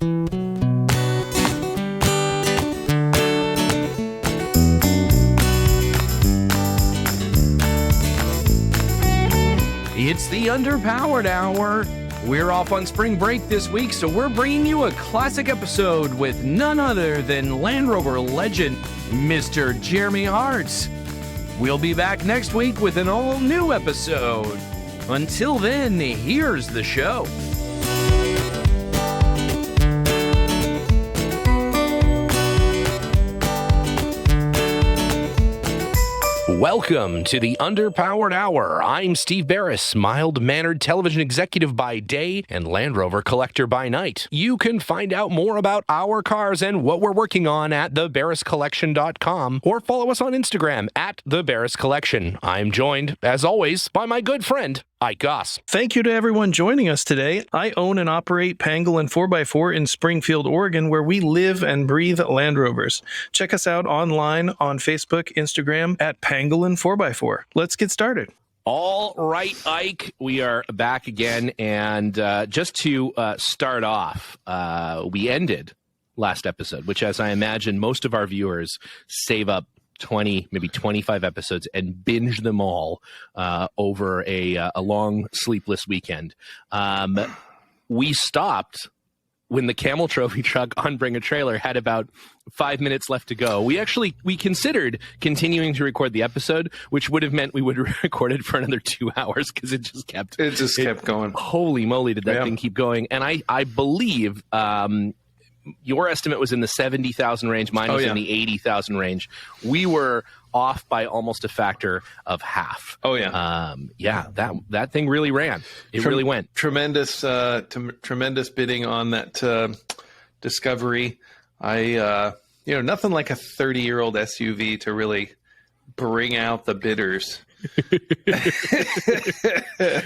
It's the Underpowered Hour. We're off on spring break this week, so we're bringing you a classic episode with none other than Land Rover legend, Mr. Jeremy Hart. We'll be back next week with an all-new episode. Until then, here's the show. Welcome to the Underpowered Hour. I'm Steve Barris, mild-mannered television executive by day and Land Rover collector by night. You can find out more about our cars and what we're working on at thebarriscollection.com or follow us on Instagram at thebarriscollection. I'm joined, as always, by my good friend, Ike Goss. Thank you to everyone joining us today. I own and operate Pangolin 4x4 in Springfield, Oregon, where we live and breathe Land Rovers. Check us out online on Facebook, Instagram at Pangolin 4x4. Let's get started. All right, Ike, we are back again. And just to start off, we ended last episode, which, as I imagine, most of our viewers save up 20, maybe 25 episodes and binge them all over a long sleepless weekend. We stopped when the Camel Trophy truck on Bring a Trailer had about 5 minutes left to go. We considered continuing to record the episode, which would have meant we would have recorded for another 2 hours because it just kept going. Holy moly, did that thing keep going. And I believe your estimate was in the 70,000 range. Mine was in the 80,000 range. We were off by almost a factor of half. Oh, yeah. That thing really ran. It really went. Tremendous bidding on that Discovery. Nothing like a 30-year-old SUV to really bring out the bidders.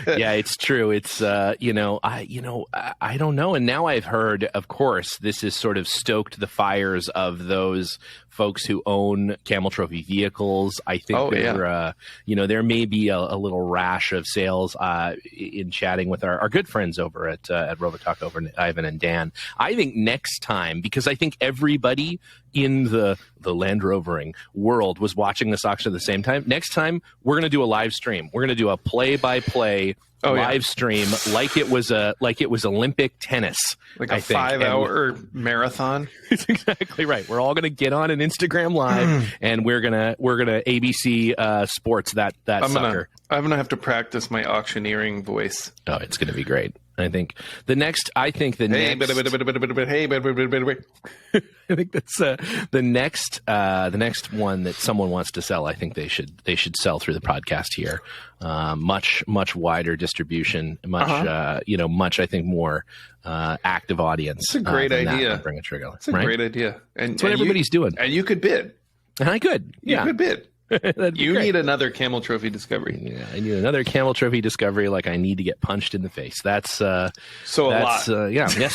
Yeah, it's true. It's I don't know. And now I've heard, of course, this has sort of stoked the fires of those folks who own Camel Trophy vehicles. I think there may be a little rash of sales in chatting with our good friends over at Robotalk, over Ivan and Dan. I think next time, because I think everybody in the Land Rovering world was watching this auction at the same time. Next time, we're going to do a live stream. We're going to do a play-by-play live stream like it was Olympic tennis, like a 5-hour marathon. That's exactly right. We're all going to get on an Instagram live and we're gonna ABC Sports that sucker. I'm gonna have to practice my auctioneering voice. Oh, it's gonna be great. I think the next I think that's the next one that someone wants to sell. I think they should sell through the podcast here. Much wider distribution, much I think more active audience. It's a great idea. Bring a trigger. It's a great idea, and that's what everybody's doing. And you could bid. And I could. You could bid. You need another Camel Trophy Discovery. Yeah, I need another Camel Trophy Discovery. Like I need to get punched in the face. That's a lot. A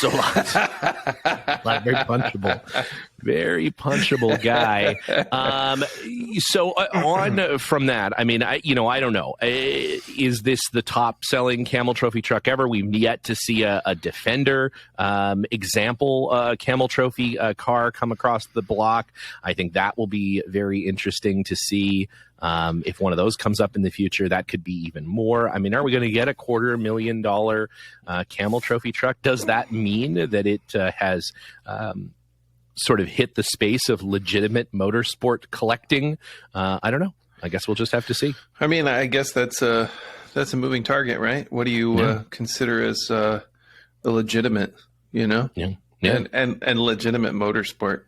lot. Like very punchable guy. So on from that, I mean, I don't know. Is this the top selling Camel Trophy truck ever? We've yet to see a Defender example Camel Trophy car come across the block. I think that will be very interesting to see. If one of those comes up in the future, that could be even more. I mean, are we going to get a $250,000 Camel Trophy truck? Does that mean that it has sort of hit the space of legitimate motorsport collecting? I don't know. I guess we'll just have to see. I mean, I guess that's a moving target, right? What do you consider as a legitimate, Yeah. And legitimate motorsport?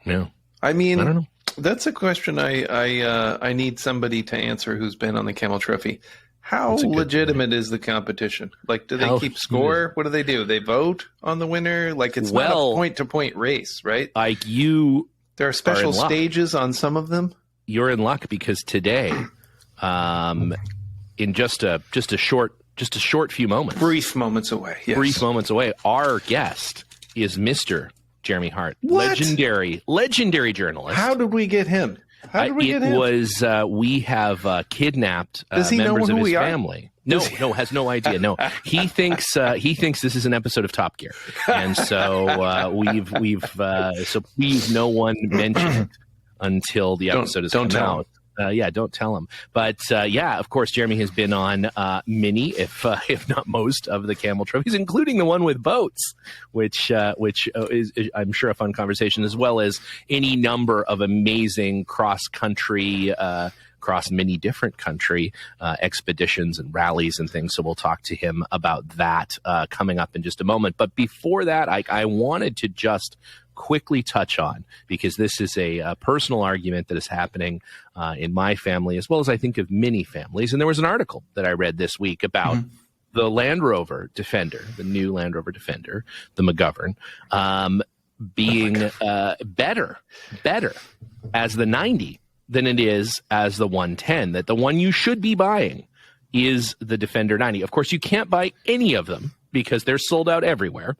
Yeah. I mean, I don't know. That's a question I need somebody to answer who's been on the Camel Trophy. How legitimate is the competition? Like, do they keep score? What do? They vote on the winner? Like, it's not a point-to-point race, right? Like there are special stages on some of them. You're in luck because today, in just a short few moments, brief moments away, our guest is Mr. Jeremy Hart, what? legendary journalist. How did we get him? We have kidnapped members of his family. No, has no idea. No, he thinks this is an episode of Top Gear, and so so please no one mention it until the episode has come out. Don't tell him. But of course, Jeremy has been on many, if not most, of the Camel Trophies, including the one with boats, which is I'm sure a fun conversation, as well as any number of amazing cross-country. Across many different country expeditions and rallies and things. So we'll talk to him about that coming up in just a moment. But before that, I wanted to just quickly touch on, because this is a personal argument that is happening in my family, as well as I think of many families. And there was an article that I read this week about the Land Rover Defender, the new Land Rover Defender, the McGovern, being better as the 90 than it is as the 110, that the one you should be buying is the Defender 90. Of course, you can't buy any of them because they're sold out everywhere,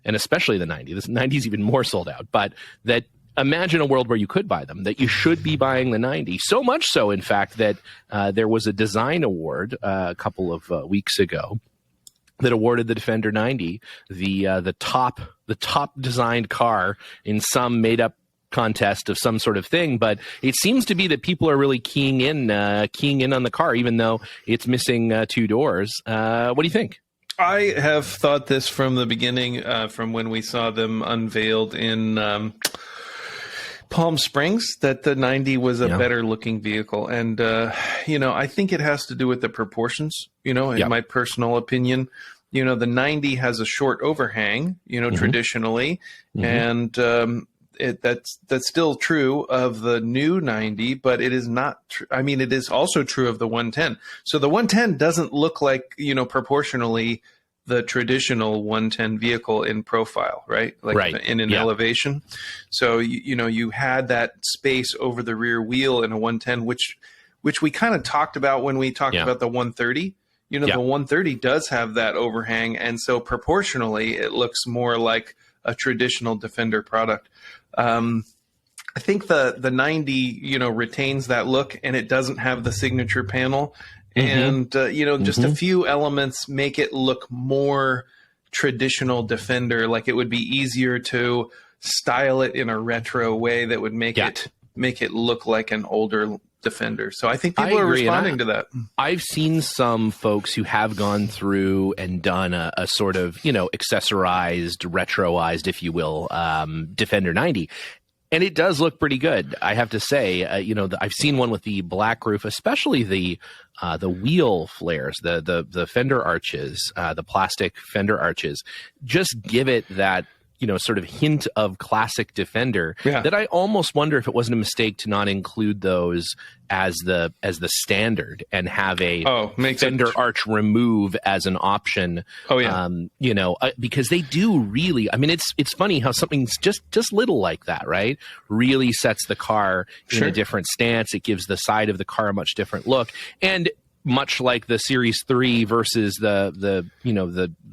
and especially the 90. This 90 is even more sold out, but that imagine a world where you could buy them, that you should be buying the 90. So much so, in fact, that there was a design award a couple of weeks ago that awarded the Defender 90 the top designed car in some made up contest of some sort of thing. But it seems to be that people are really keying in on the car, even though it's missing two doors. What do you think? I have thought this from the beginning, from when we saw them unveiled in Palm Springs, that the 90 was a better looking vehicle. And, I think it has to do with the proportions, in my personal opinion. The 90 has a short overhang, traditionally, and that's still true of the new 90, but it is not. It is also true of the 110. So the 110 doesn't look like, proportionally the traditional 110 vehicle in profile, right? In an elevation. So you had that space over the rear wheel in a 110, which we kind of talked about when we talked about the 130. The 130 does have that overhang, and so proportionally it looks more like a traditional Defender product. I think the 90, retains that look, and it doesn't have the signature panel. And, just a few elements make it look more traditional Defender. Like it would be easier to style it in a retro way that would make it look like an older Defender. So I think people are responding to that. I've seen some folks who have gone through and done a sort of, accessorized, retroized, if you will, Defender 90. And it does look pretty good, I have to say. I've seen one with the black roof, especially the wheel flares, the fender arches, the plastic fender arches, just give it that sort of hint of classic Defender that I almost wonder if it wasn't a mistake to not include those as the standard and have a fender arch remove as an option. Because they do really, it's funny how something's just little like that, right? Really sets the car in a different stance. It gives the side of the car a much different look. And much like the Series 3 versus the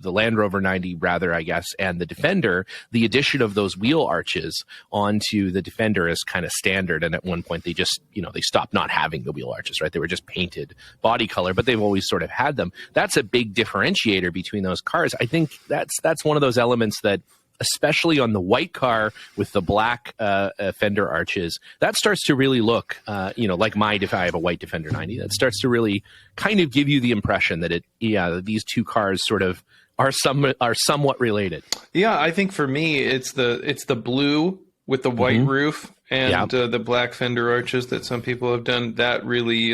Land Rover 90, rather, I guess, and the Defender, the addition of those wheel arches onto the Defender is kind of standard. And at one point, they just, they stopped not having the wheel arches, right? They were just painted body color, but they've always sort of had them. That's a big differentiator between those cars. I think that's one of those elements that, especially on the white car with the black fender arches, that starts to really look, like if I have a white Defender 90, that starts to really kind of give you the impression that these two cars sort of are somewhat related. Yeah, I think for me, it's the blue with the white roof and the black fender arches that some people have done. That really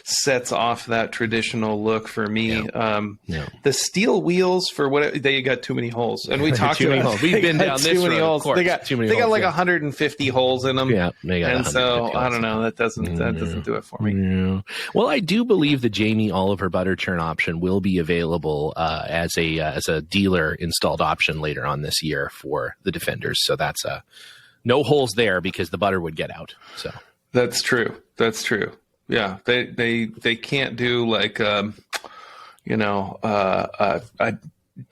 sets off that traditional look for me. The steel wheels, for what they got too many holes, and we talked about holes. We've been down this road. Of course. They got like 150 holes in them. And so I don't know. That doesn't do it for me. Yeah. Well, I do believe the Jamie Oliver butter churn option will be available as a dealer installed option later on this year for the Defenders. So that's no holes there because the butter would get out. So that's true. Yeah, they can't do like a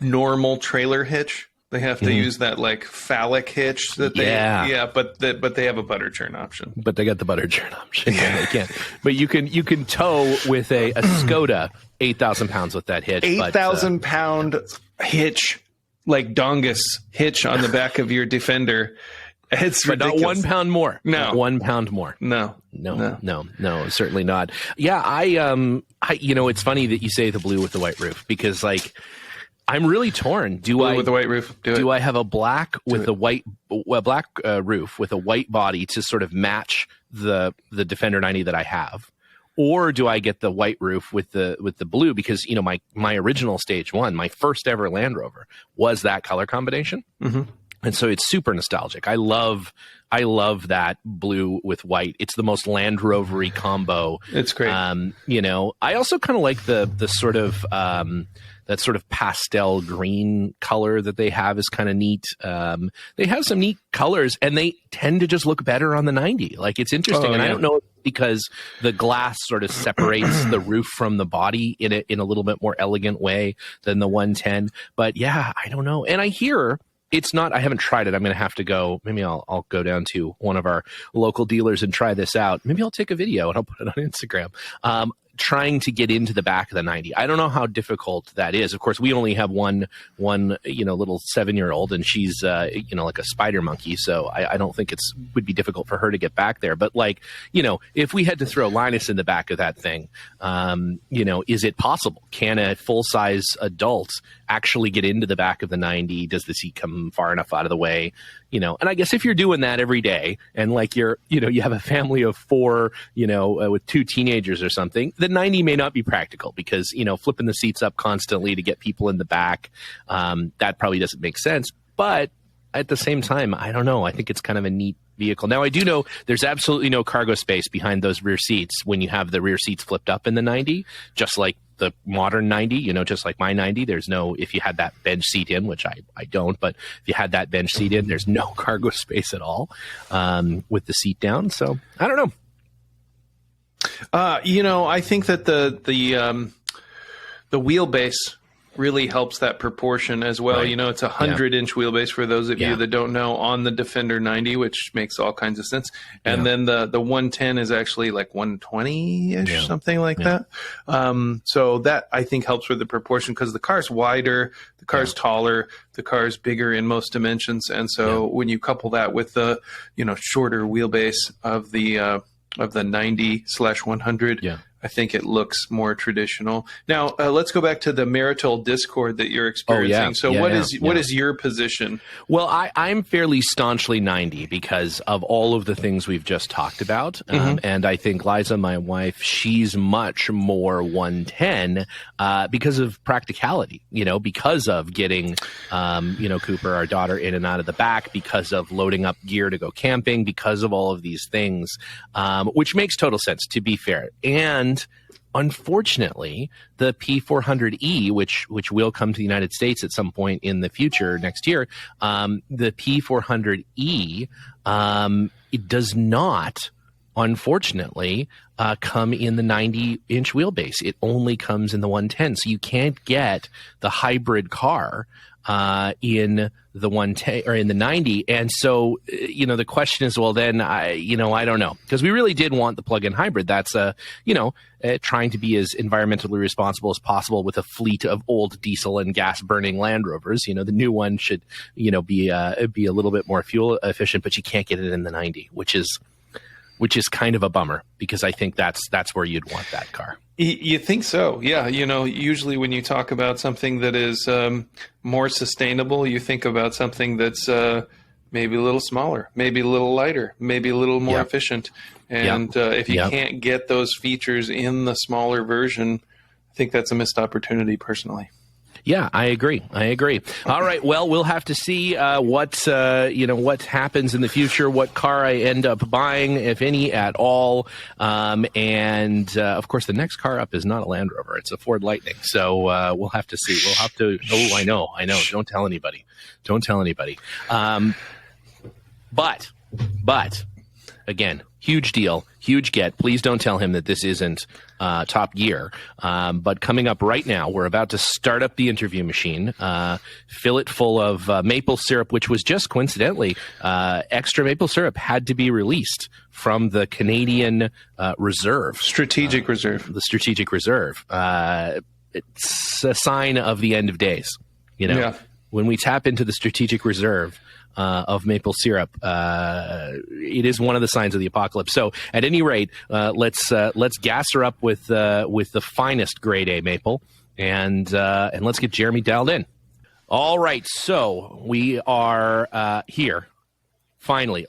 normal trailer hitch They have to use that like phallic hitch that they but they have a butter churn option. But they got the butter churn option. Yeah, they can't. But you can tow with a Skoda 8,000 pounds with that hitch. 8,000 pound hitch, like Dongus hitch on the back of your Defender. It's but ridiculous. Not 1 pound more. No. Not 1 pound more. No, certainly not. Yeah, I it's funny that you say the blue with the white roof, because like I'm really torn. Blue with the white roof. Do I have a black with a white roof with a white body to sort of match the Defender 90 that I have? Or do I get the white roof with the blue? Because, you know, my original Stage 1, my first ever Land Rover was that color combination. Mm-hmm. And so it's super nostalgic. I love that blue with white. It's the most Land Rover-y combo. It's great. You know, I also kind of like the sort of that sort of pastel green color that they have is kind of neat. They have some neat colors, and they tend to just look better on the 90. Like, it's interesting, and I don't know if because the glass sort of separates the roof from the body in a little bit more elegant way than the 110. But yeah, I don't know. And I hear it's not. I haven't tried it. I'm going to have to go. Maybe I'll go down to one of our local dealers and try this out. Maybe I'll take a video and I'll put it on Instagram. Trying to get into the back of the 90. I don't know how difficult that is. Of course, we only have one little 7-year-old, and she's like a spider monkey. So I don't think would be difficult for her to get back there. But like, if we had to throw Linus in the back of that thing, is it possible? Can a full size adult actually get into the back of the 90? Does the seat come far enough out of the way? And I guess if you're doing that every day, and like you have a family of 4, with 2 teenagers or something, the 90 may not be practical, because, flipping the seats up constantly to get people in the back, that probably doesn't make sense. But at the same time, I don't know. I think it's kind of a neat vehicle. Now, I do know there's absolutely no cargo space behind those rear seats when you have the rear seats flipped up in the 90, just like the modern 90, just like my 90, there's no, if you had that bench seat in, which I don't, but if you had that bench seat in, there's no cargo space at all with the seat down. So I don't know. I think that the wheelbase really helps that proportion as well. Right. It's 100-inch wheelbase for those of you that don't know on the Defender 90, which makes all kinds of sense. And then the 110 is actually like 120-ish, something like that. So that I think helps with the proportion, because the car's wider, the car's taller, the car's bigger in most dimensions. And so when you couple that with the, shorter wheelbase of the 90/100, I think it looks more traditional. Now, let's go back to the marital discord that you're experiencing. What is your position? Well, I'm fairly staunchly 90 because of all of the things we've just talked about. And I think Liza, my wife, she's much more 110 because of practicality, because of getting, Cooper, our daughter, in and out of the back, because of loading up gear to go camping, because of all of these things, which makes total sense, to be fair. And unfortunately, the P400E, which will come to the United States at some point in the future next year, the P400E, it does not, unfortunately, come in the 90-inch wheelbase. It only comes in the 110. So you can't get the hybrid car in the 110 or in the 90. And so, the question is, well, then I don't know, because we really did want the plug-in hybrid. That's trying to be as environmentally responsible as possible with a fleet of old diesel and gas burning Land Rovers. The new one should, be a little bit more fuel efficient, but you can't get it in the 90, which is kind of a bummer, because I think that's where you'd want that car. You think so? Yeah. Usually when you talk about something that is more sustainable, you think about something that's maybe a little smaller, maybe a little lighter, maybe a little more efficient. And if you can't get those features in the smaller version, I think that's a missed opportunity, personally. Yeah, I agree. All right. Well, we'll have to see what happens in the future, what car I end up buying, if any at all. And of course, the next car up is not a Land Rover. It's a Ford Lightning. So we'll have to see. We'll have to. Oh, I know. Don't tell anybody. But again, huge deal, huge get. Please don't tell him that this isn't Top Gear. But coming up right now, we're about to start up the interview machine, fill it full of maple syrup, which was just coincidentally, extra maple syrup had to be released from the Canadian Reserve. Strategic Reserve. The Strategic Reserve. It's a sign of the end of days. When we tap into the Strategic Reserve of maple syrup, it is one of the signs of the apocalypse. So, at any rate, let's gas her up with the finest grade A maple, and let's get Jeremy dialed in. All right, so we are here. Finally,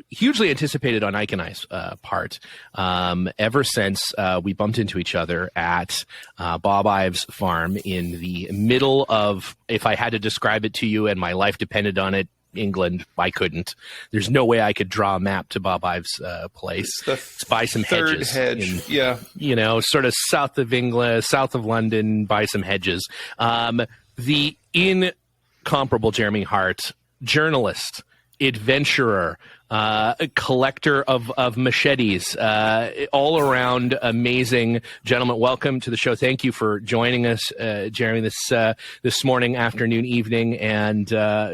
hugely anticipated on Ike and I's part, ever since we bumped into each other at Bob Ives' farm in the middle of, if I had to describe it to you and my life depended on it, England. I couldn't. There's no way I could draw a map to Bob Ives' place. It's by some hedges. Sort of south of England, south of London, by some hedges. The incomparable Jeremy Hart, journalist, adventurer, a collector of machetes, all around amazing gentleman. Welcome to the show. Thank you for joining us, Jeremy, this morning, afternoon, evening, and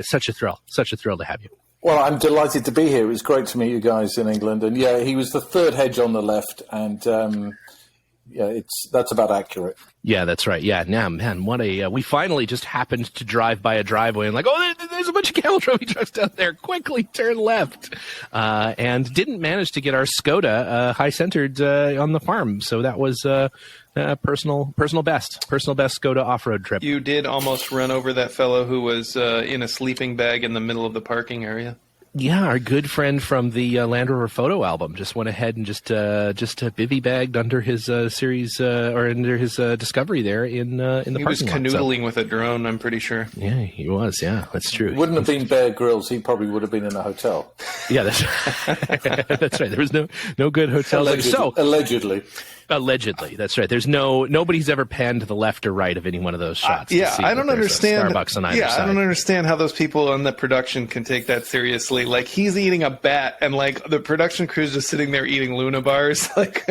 such a thrill to have you. Well, I'm delighted to be here. It was great to meet you guys in England, and yeah, he was the third hedge on the left, and that's about accurate. Yeah, that's right. Yeah, now, man, we finally just happened to drive by a driveway and there's a bunch of Camel Trophy trucks down there. Quickly turn left, and didn't manage to get our Skoda high centered on the farm. So that was personal best Skoda off-road trip. You did almost run over that fellow who was in a sleeping bag in the middle of the parking area. Yeah, our good friend from the Land Rover photo album just went ahead and just bivy bagged under his series or under his Discovery there in the parking lot. He was canoodling with a drone, I'm pretty sure. Yeah, he was. Yeah, that's true. Wouldn't have been Bear Grylls. He probably would have been in a hotel. Yeah, that's that's right. There was no good hotels. Allegedly, that's right. There's nobody's ever panned to the left or right of any one of those shots. I don't understand. Starbucks on either side. I don't understand how those people on the production can take that seriously. Like, he's eating a bat, and like the production crew's just sitting there eating Luna bars. Like,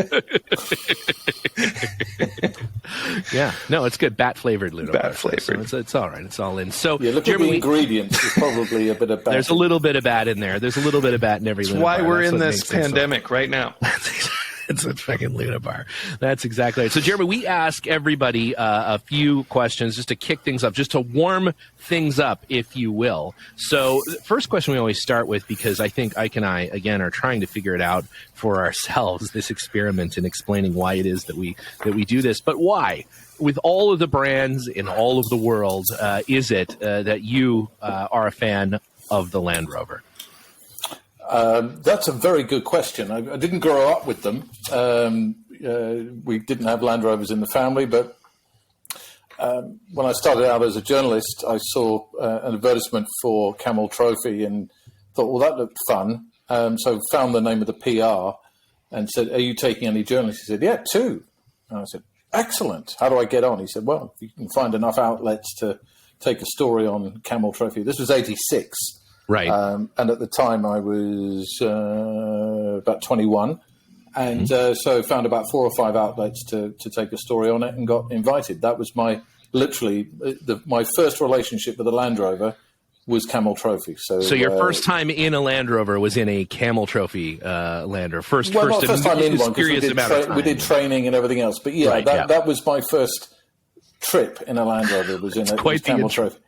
yeah, no, it's good. Bat flavored Luna bars. Bat flavored. So it's all right. It's all in. So look at the ingredients. There's probably a bit of bat. There's a little bit of bat in there. There's a little bit of bat in every Luna bar. That's why we're in this pandemic right now. It's a fucking Luna bar. That's exactly right. So, Jeremy, we ask everybody a few questions just to kick things up, just to warm things up, if you will. So, the first question we always start with, because I think Ike and I, again, are trying to figure it out for ourselves, this experiment in explaining why it is that we do this. But why? With all of the brands in all of the world, is it that you are a fan of the Land Rover? That's a very good question. I didn't grow up with them. We didn't have Land Rovers in the family, but when I started out as a journalist, I saw an advertisement for Camel Trophy and thought, well, that looked fun. So found the name of the PR and said, are you taking any journalists? He said, yeah, 2. And I said, excellent. How do I get on? He said, well, if you can find enough outlets to take a story on Camel Trophy. This was 86. Right. And at the time I was about 21. And so found about 4 or 5 outlets to take a story on it and got invited. That was my first relationship with a Land Rover was Camel Trophy. So your first time in a Land Rover was in a Camel Trophy Land Rover. First time in one, because we did training and everything else. But that was my first trip in a Land Rover. Was in a Camel Trophy.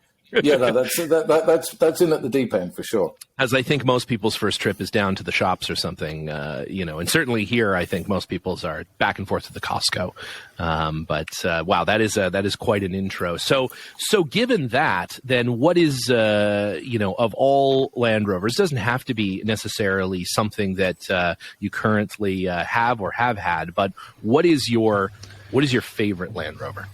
Yeah, that's in at the deep end for sure. As I think most people's first trip is down to the shops or something, and certainly here I think most people's are back and forth to the Costco. But wow, that is quite an intro. So given that, then what is of all Land Rovers, doesn't have to be necessarily something that you currently have or have had, but what is your favorite Land Rover?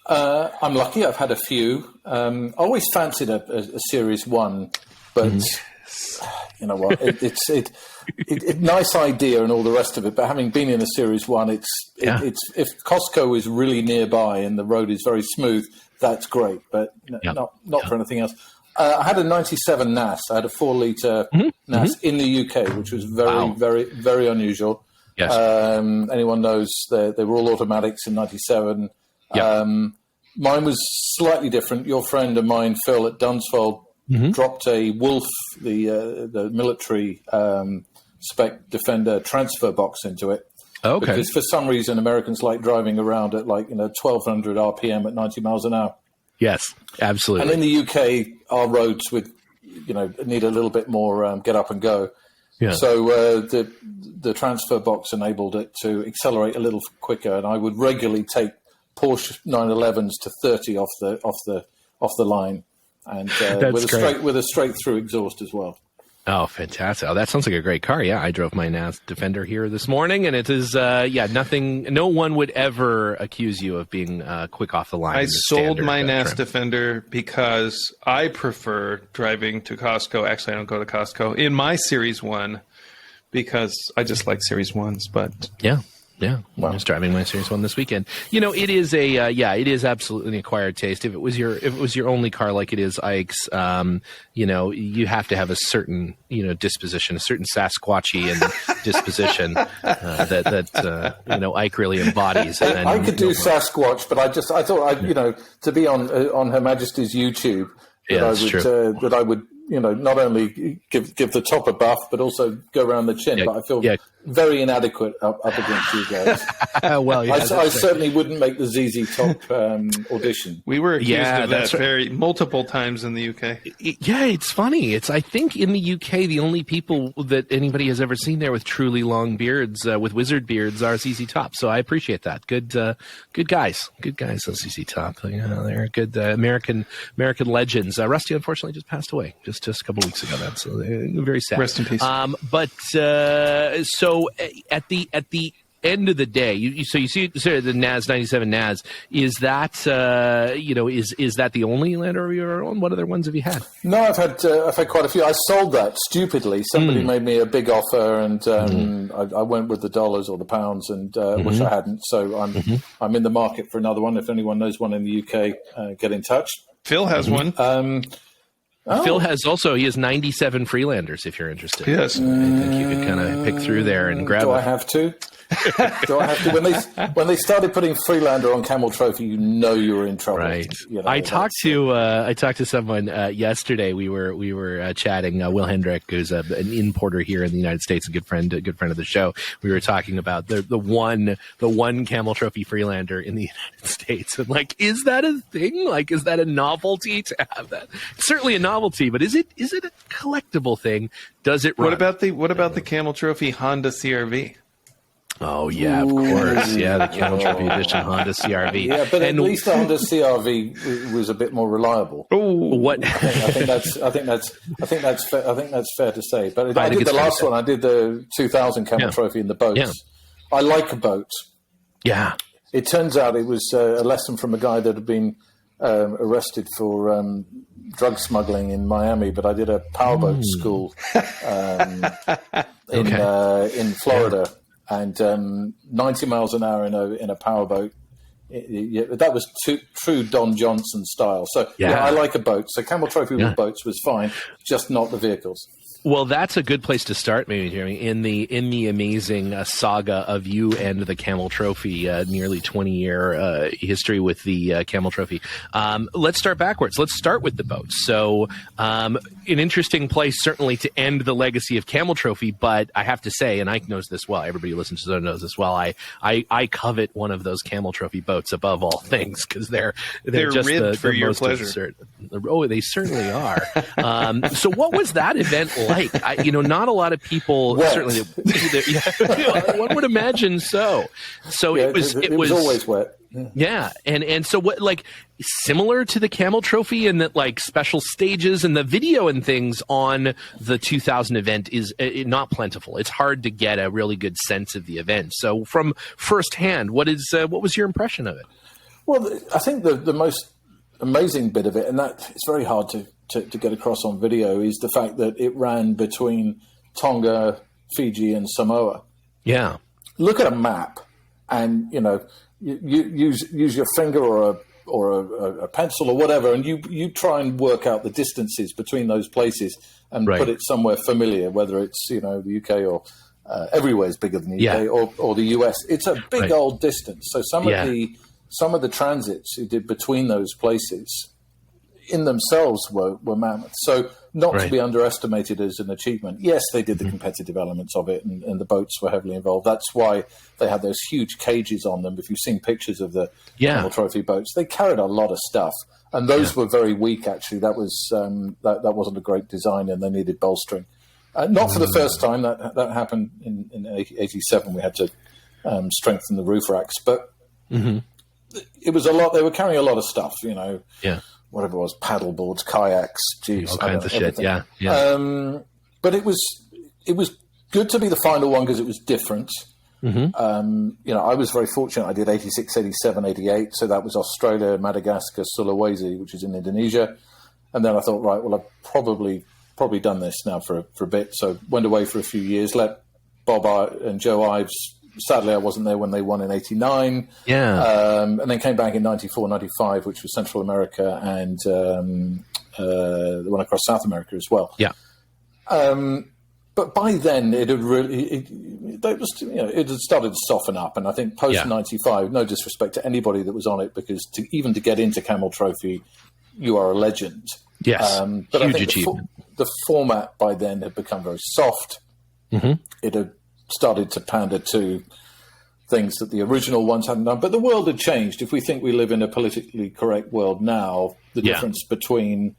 I'm lucky. I've had a few. I always fancied a Series 1, but you know what? It's nice idea and all the rest of it. But having been in a Series 1, it's if Costco is really nearby and the road is very smooth, that's great. But not for anything else. I had a 97 NAS. I had a 4-liter NAS in the UK, which was very, very unusual. Yes. Anyone knows they were all automatics in 97. Yep. Mine was slightly different. Your friend of mine, Phil, at Dunsfold, dropped a Wolf, the military spec Defender transfer box into it. Okay. Because for some reason, Americans like driving around at 1,200 RPM at 90 miles an hour. Yes, absolutely. And in the UK, our roads need a little bit more get up and go. Yeah. So the transfer box enabled it to accelerate a little quicker, and I would regularly take Porsche 911s to 30 off the line, and with a straight through exhaust as well. Oh, fantastic! Oh, that sounds like a great car. Yeah, I drove my NAS Defender here this morning, and it is nothing. No one would ever accuse you of being quick off the line. I sold my NAS Defender because I prefer driving to Costco. Actually, I don't go to Costco in my Series 1 because I just like Series 1s. But yeah. Wow. I was driving my Series 1 this weekend. It is it is absolutely an acquired taste. If it was your only car like it is Ike's, you have to have a certain, disposition, a certain Sasquatchian disposition that Ike really embodies. And I could do Sasquatch, but I thought to be on Her Majesty's YouTube that I would not only give the top a buff, but also go around the chin. But I feel very inadequate up against you guys. Well, yeah, I certainly wouldn't make the ZZ Top audition. We were accused of that multiple times in the UK. Yeah, it's funny. I think in the UK, the only people that anybody has ever seen there with truly long beards, with wizard beards, are ZZ Top. So I appreciate that. Good guys, ZZ Top. They're good American legends. Rusty unfortunately just passed away just a couple weeks ago. That's very sad. Rest in peace. So at the end of the day, you see the NAS 97 NAS. Is that is that the only Land Rover you own? What other ones have you had? No, I've had quite a few. I sold that stupidly. Somebody made me a big offer, and I went with the dollars or the pounds, and which I hadn't. So I'm in the market for another one. If anyone knows one in the UK, get in touch. Phil has one. Phil has he has 97 Freelanders, if you're interested. Yes. I think you could kind of pick through there and grab I have to? Do I have to? When they started putting Freelander on Camel Trophy, you were in trouble. Right. I talked to someone yesterday. We were chatting. Will Hendrick, who's an importer here in the United States, a good friend of the show. We were talking about the one Camel Trophy Freelander in the United States, and is that a thing? Is that a novelty to have that? It's certainly a novelty, but is it a collectible thing? Does it run? What about the Camel Trophy Honda CR-V? Oh, yeah, of course. Yeah, the Camel Trophy Edition Honda CR-V. Yeah, but at least the Honda CR-V was a bit more reliable. Oh, what? I think that's fair to say. But I did the last one. I did the 2000 Camel Trophy in the boats. Yeah. I like a boat. Yeah. It turns out it was a lesson from a guy that had been arrested for drug smuggling in Miami, but I did a powerboat school in Florida. Yeah. And 90 miles an hour in a powerboat, that was true Don Johnson style. So I like a boat. So Camel Trophy with boats was fine, just not the vehicles. Well, that's a good place to start, maybe, Jeremy, in the amazing saga of you and the Camel Trophy, nearly 20-year history with the Camel Trophy. Let's start backwards. Let's start with the boats. So an interesting place, certainly, to end the legacy of Camel Trophy, but I have to say, and Ike knows this well, everybody who listens to the show knows this well, I covet one of those Camel Trophy boats above all things, because they're just ribbed for your pleasure. Absurd. Oh, they certainly are. So what was that event like? Not a lot of people certainly. One would imagine so. So it was always wet. Yeah, and so what, similar to the Camel Trophy, in that special stages and the video and things on the 2000 event is not plentiful. It's hard to get a really good sense of the event. So from firsthand, what was your impression of it? Well, I think the most amazing bit of it, and that it's very hard to get across on video, is the fact that it ran between Tonga, Fiji, and Samoa. Yeah. Look at a map, and you use your finger or a pencil or whatever, and you try and work out the distances between those places and put it somewhere familiar, whether it's the UK or everywhere is bigger than the UK or the US. It's a big old distance. So some of the transits you did between those places in themselves were mammoth. So not to be underestimated as an achievement. Yes, they did the competitive elements of it, and the boats were heavily involved. That's why they had those huge cages on them. If you've seen pictures of the Camel Trophy boats, they carried a lot of stuff. And those were very weak, actually. That was that wasn't a great design, and they needed bolstering. Not for the first time. That happened in 87. We had to strengthen the roof racks. But it was a lot. They were carrying a lot of stuff, whatever it was, paddle boards, kayaks, all kinds of shit, but it was good to be the final one because it was different. I was very fortunate. I did 86, 87, 88. So that was Australia, Madagascar, Sulawesi, which is in Indonesia. And then I thought, right, well, I've probably done this now for a bit. So went away for a few years, let Bob and Joe Ives. Sadly, I wasn't there when they won in 89. And then came back in 94, 95, which was Central America, and the one across South America as well. But by then, it had started to soften up. And I think post 95, no disrespect to anybody that was on it, because even to get into Camel Trophy, you are a legend. Yes, but huge I think achievement. The format by then had become very soft. It had started to pander to things that the original ones hadn't done. But the world had changed. If we think we live in a politically correct world now, the difference between,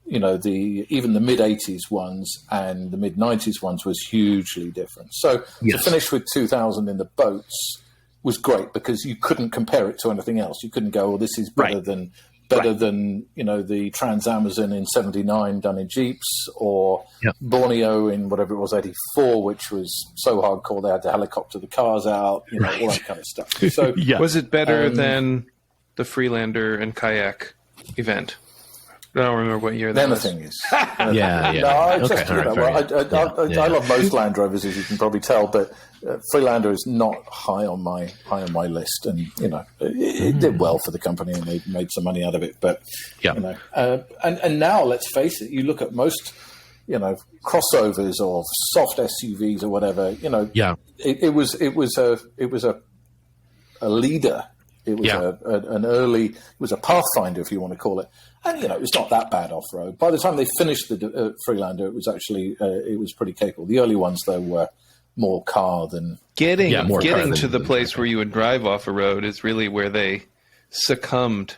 even the mid-'80s ones and the mid-'90s ones was hugely different. So to finish with 2000 in the boats was great because you couldn't compare it to anything else. You couldn't go, this is better than the Trans Amazon in 79 done in Jeeps, or Borneo in whatever it was, 84, which was so hardcore they had to helicopter the cars out, all that kind of stuff. So was it better than the Freelander and kayak event? I don't remember what year that was. Anything is. I love most Land Rovers, as you can probably tell, but Freelander is not high on my list, and it did well for the company, and they made some money out of it. But and now let's face it, you look at most crossovers or soft SUVs or whatever. It was a leader. It was it was a pathfinder, if you want to call it. And, it's not that bad off-road. By the time they finished the Freelander, it was actually, it was pretty capable. The early ones, though, were more car than... Getting to the place where you would drive off a road is really where they succumbed,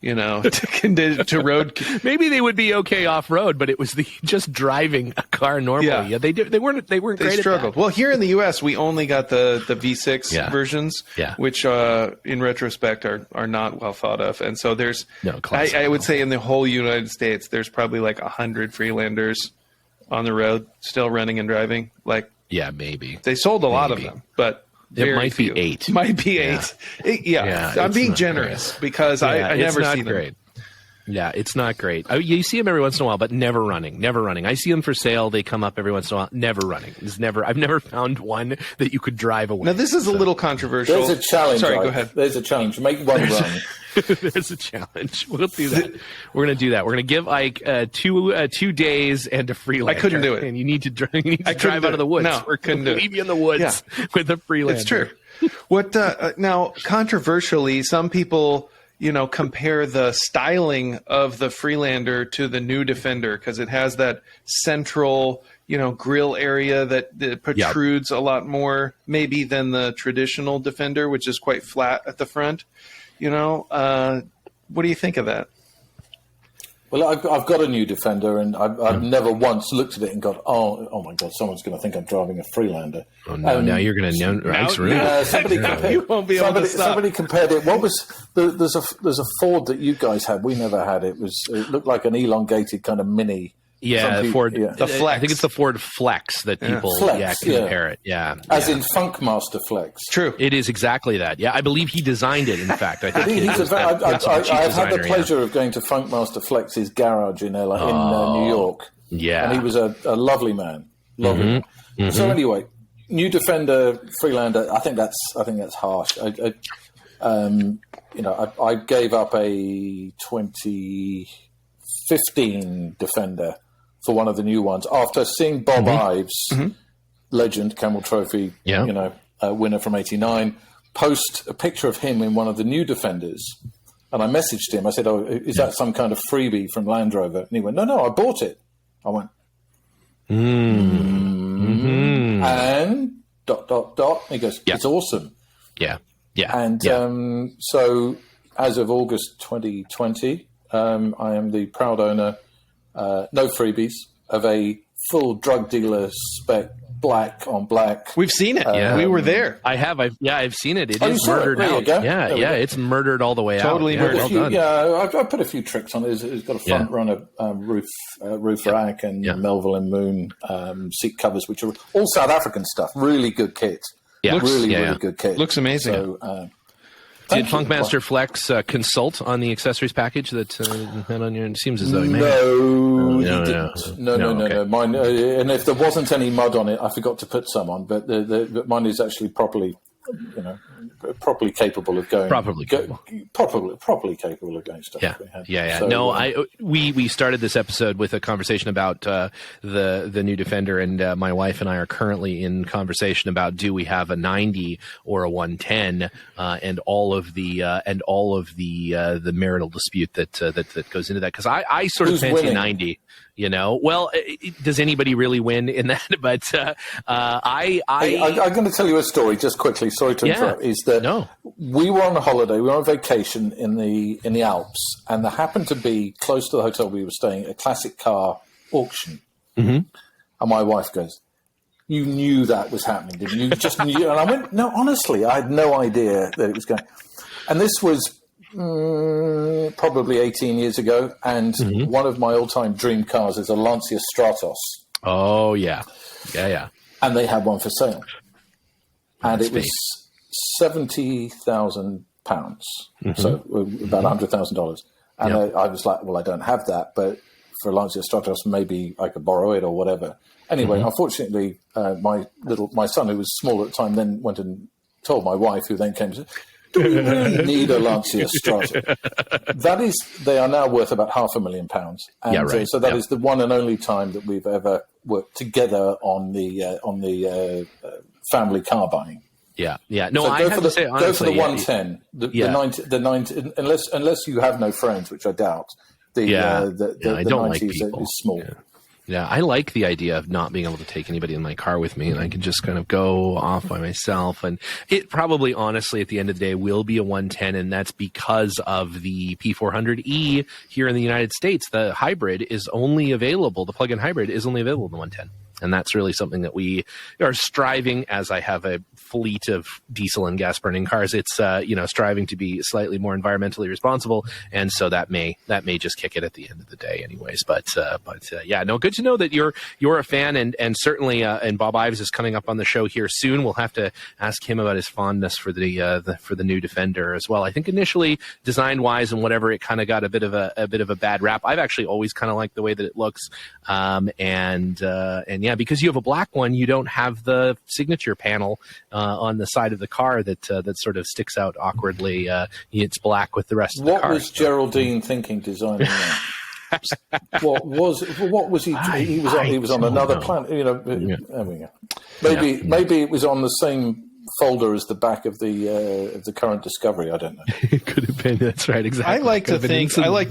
to road. Maybe they would be okay off-road, but it was just driving a car normally. They weren't great struggled. at that. Well, here in the U.S., we only got the V6 versions, which in retrospect are not well thought of. And so there's, I would say in the whole United States, there's probably like 100 Freelanders on the road still running and driving. Maybe. They sold a lot of them, but... It might be 8. Might be 8. I'm being generous because I never see them. Great. Yeah, it's not great. You see them every once in a while, but never running. I see them for sale. They come up every once in a while. Never running. I've never found one that you could drive away. Now, this is a little controversial. There's a challenge. Sorry, go ahead. There's a challenge. Make one run. There's a challenge. We'll do that. We're going to do that. We're going to give Ike 2 days and a Freelander. I couldn't do it. And you need to drive out of the woods. No, we couldn't do it. Leave you in the woods with a Freelander. It's true. What now? Controversially, some people compare the styling of the Freelander to the new Defender because it has that central grill area that protrudes a lot more maybe than the traditional Defender, which is quite flat at the front. What do you think of that? Well, I've got a new Defender, and I've never once looked at it and gone, oh my God, someone's going to think I'm driving a Freelander. Oh, no, now you're going to know. Somebody compared it. What was there's a Ford that you guys had. We never had it. It looked like an elongated kind of mini. Yeah, Ford. Yeah. The Flex. I think it's the Ford Flex that people compare it. Yeah, as in Funkmaster Flex. True, it is exactly that. Yeah, I believe he designed it. In fact, I think I've had the pleasure of going to Funkmaster Flex's garage in New York. Yeah, and he was a lovely man. Lovely. Mm-hmm. So anyway, new Defender Freelander. I think that's harsh. I gave up a 2015 Defender for one of the new ones after seeing Bob Ives, legend, Camel Trophy, winner from '89, post a picture of him in one of the new Defenders. And I messaged him. I said, "Oh, is that some kind of freebie from Land Rover?" And he went, "No, I bought it." I went, and ... And he goes, "It's awesome." Yeah. And so as of August 2020, I am the proud owner, no freebies, of a full drug dealer spec black on black. We've seen it. We were there. I have. I've seen it. It is murdered out. Yeah, it's murdered all the way totally out. Murdered. Well done. I put a few tricks on it. It's got a front runner roof rack and Melville and Moon seat covers, which are all South African stuff. Really good kit. Yeah, really good kit. Looks amazing. So, did Funkmaster Flex consult on the accessories package that had on your? It seems as though he may. No, he didn't. No. Mine, and if there wasn't any mud on it, I forgot to put some on. But mine is actually properly capable of going. Properly capable of going stuff. Yeah. So, no, we started this episode with a conversation about the new Defender, and my wife and I are currently in conversation about do we have a 90 or a 110, and all of the marital dispute that goes into that, because I sort of fancy a 90. Well, does anybody really win in that? But I'm going to tell you a story just quickly. Sorry to interrupt. Is that we were on a holiday, we were on vacation in the Alps, and there happened to be close to the hotel we were staying a classic car auction. And my wife goes, "You knew that was happening, didn't you? You just knew." And I went, "No, honestly, I had no idea that it was going." And this was probably 18 years ago, and one of my all-time dream cars is a Lancia Stratos. Oh, yeah. And they had one for sale. And it was £70,000, so about $100,000. And I was like, well, I don't have that, but for a Lancia Stratos, maybe I could borrow it or whatever. Anyway, unfortunately, my son, who was small at the time, then went and told my wife, who then came and said, "Do we really need a Lancia Stratos?" They are now worth about £500,000. And so that is the one and only time that we've ever worked together on the family car buying. Yeah. No, so I have to say, honestly, go for the 110. The 90, unless you have no friends, which I doubt. The 90 is small. Yeah, I like the idea of not being able to take anybody in my car with me, and I can just kind of go off by myself. And it probably, honestly, at the end of the day, will be a 110, and that's because of the P400E here in the United States. The hybrid is only available, the plug-in hybrid is only available in the 110. And that's really something that we are striving, as I have a fleet of diesel and gas burning cars. It's, striving to be slightly more environmentally responsible. And so that may just kick it at the end of the day anyways. But good to know that you're a fan, and certainly, and Bob Ives is coming up on the show here soon. We'll have to ask him about his fondness for the new Defender as well. I think initially, design wise and whatever, it kind of got a bit of a bad rap. I've actually always kind of liked the way that it looks. Because you have a black one, you don't have the signature panel on the side of the car that sort of sticks out awkwardly. It's black with the rest of the car. What was Geraldine thinking designing that? What was he? He was on another planet. Maybe it was on the same folder as the back of the current Discovery. I don't know. It could have been. That's right. Exactly. I like to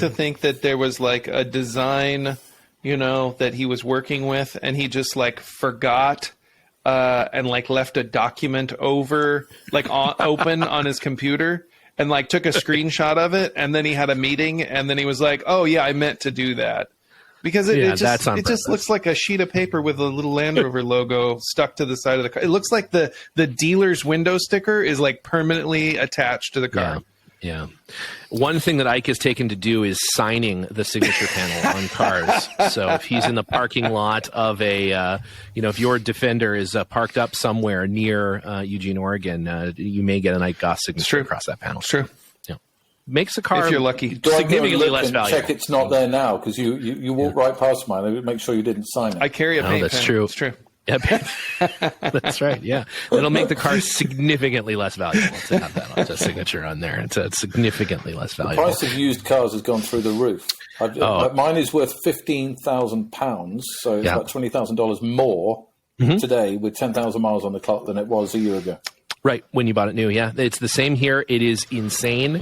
think that there was like a design, that he was working with, and he just like forgot and like left a document open on his computer, and like took a screenshot of it, and then he had a meeting, and then he was like, "Oh yeah, I meant to do that," because it just looks like a sheet of paper with a little Land Rover logo stuck to the side of the car. It looks like the dealer's window sticker is like permanently attached to the car. Yeah. One thing that Ike has taken to do is signing the signature panel on cars. So if he's in the parking lot of if your Defender is parked up somewhere near Eugene, Oregon, you may get an Ike Goss signature across that panel. It's true. Yeah. Makes a car, if you're lucky, significantly less valuable. Check it's not there now, because you walk right past mine. Make sure you didn't sign it. I carry a paint pen. True. It's true. That's right. Yeah, it'll make the car significantly less valuable to have that on a signature on there. It's significantly less valuable. The price of used cars has gone through the roof. Mine is worth £15,000, so it's about $20,000 more today with 10,000 miles on the clock than it was a year ago. Right, when you bought it new, yeah. It's the same here. It is insane.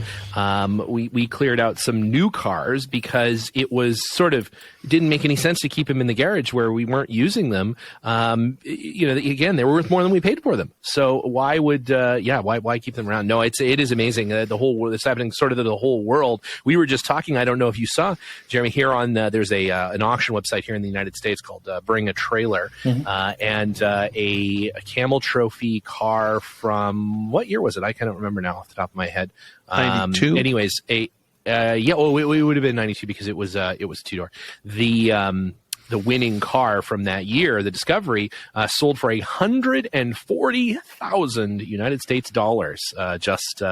We cleared out some new cars because it was it didn't make any sense to keep them in the garage where we weren't using them. Again, they were worth more than we paid for them. So why would, why keep them around? No, it is amazing. The whole world, it's happening sort of to the whole world. We were just talking, I don't know if you saw, Jeremy, here on, there's an auction website here in the United States called Bring a Trailer, and a Camel Trophy car from, what year was it? I can't remember now off the top of my head. 92? Anyways, it would have been 92 because it was two-door. The winning car from that year, the Discovery, sold for $140,000 United States dollars just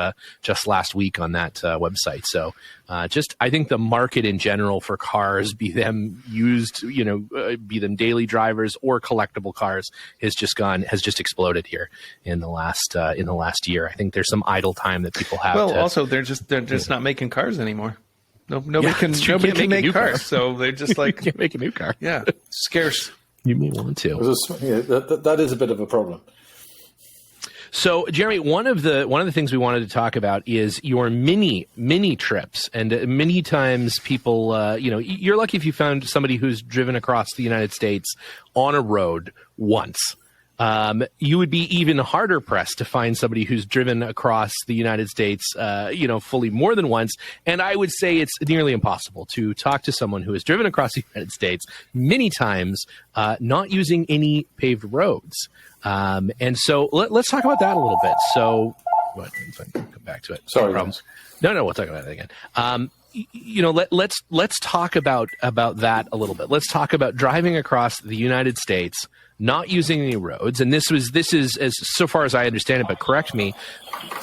last week on that website. So I think the market in general for cars, be them used, be them daily drivers or collectible cars, has just exploded here in the last year. I think there's some idle time that people have. Well, also they're just not making cars anymore. Nobody can make cars, so they're just like can't make a new car. Yeah, scarce. You may want to. That is a bit of a problem. So, Jeremy, one of the things we wanted to talk about is your mini trips, and many times people, you're lucky if you found somebody who's driven across the United States on a road once. You would be even harder pressed to find somebody who's driven across the United States, fully more than once. And I would say it's nearly impossible to talk to someone who has driven across the United States many times, not using any paved roads. And so let's talk about that a little bit. So, if I can come back to it. Sorry, no, we'll talk about it again. Let's talk about that a little bit. Let's talk about driving across the United States, not using any roads, and this is as so far as I understand it, but correct me,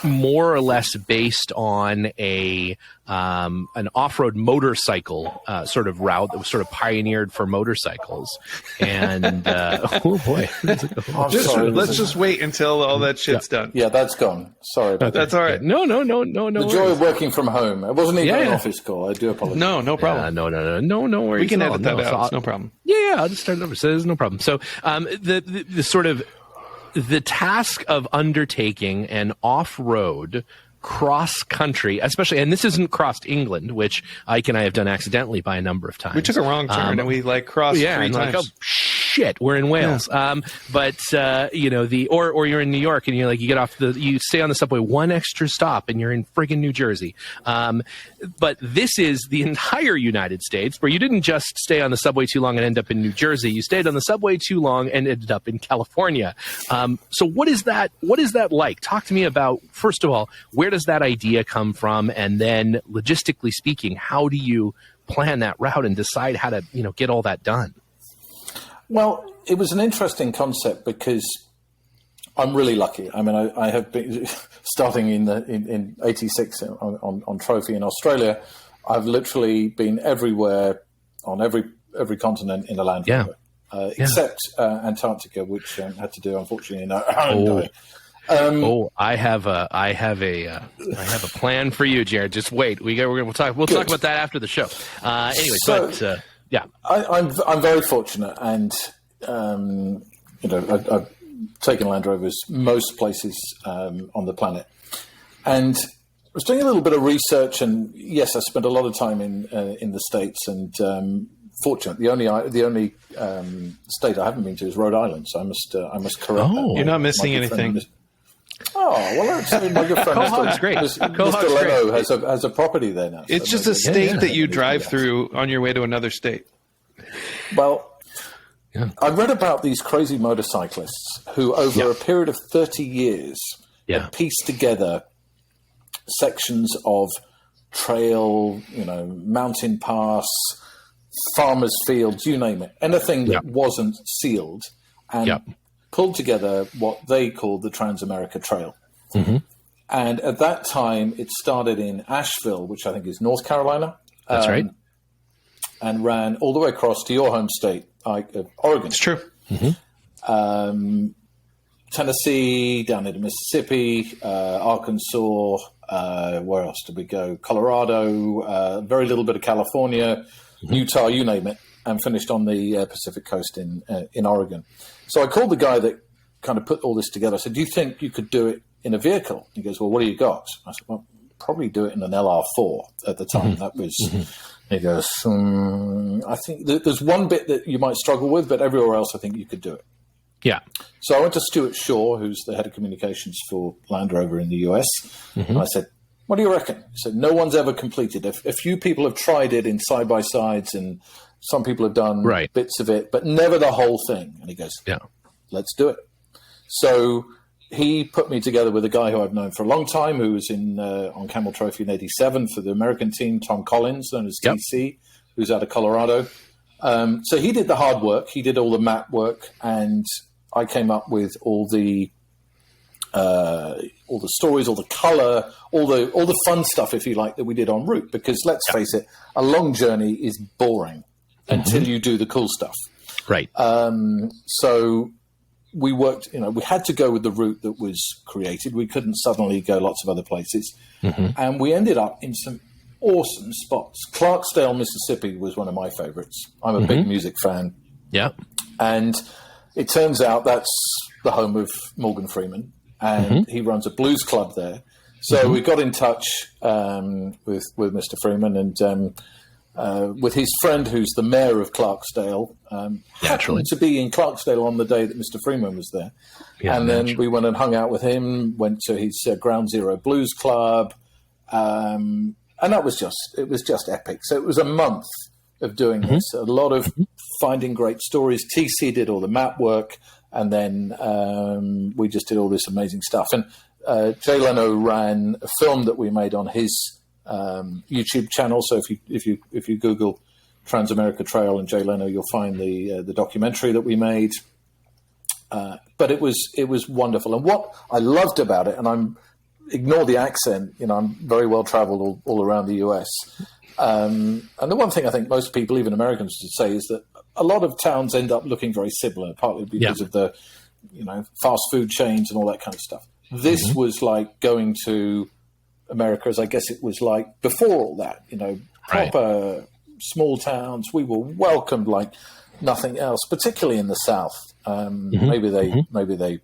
more or less based on an off-road motorcycle sort of route that was sort of pioneered for motorcycles. And oh boy, let's just wait until all that shit's done. Yeah, that's gone. Sorry about that. That's all right. No. The joy of working from home. It wasn't even an office call. I do apologize. No problem. No worries. We can edit that out. So it's no problem. Yeah, I'll just start it over. So there's no problem. So the sort of the task of undertaking an off-road cross-country, especially, and this isn't crossed England, which Ike and I have done accidentally by a number of times. We took a wrong turn and we crossed 3 times. Like, oh, shit, we're in Wales. Yeah. Or you're in New York and you get off you stay on the subway one extra stop and you're in friggin' New Jersey. But this is the entire United States, where you didn't just stay on the subway too long and end up in New Jersey. You stayed on the subway too long and ended up in California. So what is that like? Talk to me about, first of all, where does that idea come from? And then logistically speaking, how do you plan that route and decide how to, get all that done? Well, it was an interesting concept because I'm really lucky. I mean, I have been starting in '86 on Trophy in Australia. I've literally been everywhere on every continent in a Land Rover, except Antarctica, which had to do, unfortunately, in our own day. I have a plan for you, Jared. Just wait. We'll talk about that after the show. Anyway, I'm very fortunate, and I've taken Land Rovers most places on the planet, and I was doing a little bit of research. And yes, I spent a lot of time in the States, and fortunately, the only state I haven't been to is Rhode Island. So I must correct that. You're not missing anything. Well, actually, my good friend Cohog's great. Mr. Leno has a property there now. It's just a state that you drive through on your way to another state. Well, I read about these crazy motorcyclists who, over a period of 30 years, had pieced together sections of trail, mountain pass, farmers' fields, you name it, anything that wasn't sealed, and pulled together what they called the Trans-America Trail. Mm-hmm. And at that time, it started in Asheville, which I think is North Carolina. That's right. And ran all the way across to your home state, Oregon. It's true. Mm-hmm. Tennessee, down into Mississippi, Arkansas. Where else did we go? Colorado, very little bit of California, Utah, you name it, and finished on the Pacific coast in Oregon. So I called the guy that kind of put all this together. I said, do you think you could do it in a vehicle? He goes, well, what do you got? I said, well, probably do it in an LR4 at the time. That was, he goes, I think there's one bit that you might struggle with, but everywhere else I think you could do it. Yeah. So I went to Stuart Shaw, who's the head of communications for Land Rover in the US, and I said, what do you reckon? He said, no one's ever completed it. A few people have tried it in side-by-sides, and some people have done bits of it, but never the whole thing. And he goes, yeah, let's do it. So he put me together with a guy who I've known for a long time, who was on Camel Trophy in '87 for the American team, Tom Collins, known as TC, who's out of Colorado. So he did the hard work. He did all the map work, and I came up with all the stories, all the color, all the fun stuff, if you like, that we did en route. Because let's face it, a long journey is boring until you do the cool stuff. Right. So we worked. We had to go with the route that was created. We couldn't suddenly go lots of other places, and we ended up in some awesome spots. Clarksdale, Mississippi was one of my favorites. I'm a big music fan. Yeah. And it turns out that's the home of Morgan Freeman, and he runs a blues club there. So we got in touch with Mr. Freeman and with his friend, who's the mayor of Clarksdale, happened to be in Clarksdale on the day that Mr. Freeman was there. Yeah, and then we went and hung out with him, went to his Ground Zero Blues Club, and that was just epic. So it was a month of doing this, a lot of finding great stories. TC did all the map work, and then we just did all this amazing stuff. And Jay Leno ran a film that we made on his YouTube channel. So if you Google Transamerica Trail and Jay Leno, you'll find the documentary that we made. But it was wonderful. And what I loved about it, and ignore the accent, I'm very well traveled all around the US. And the one thing I think most people, even Americans, would say is that a lot of towns end up looking very similar, partly because of the, fast food chains and all that kind of stuff. This was like going to America, as I guess it was like before all that, proper small towns. We were welcomed like nothing else, particularly in the South. Maybe they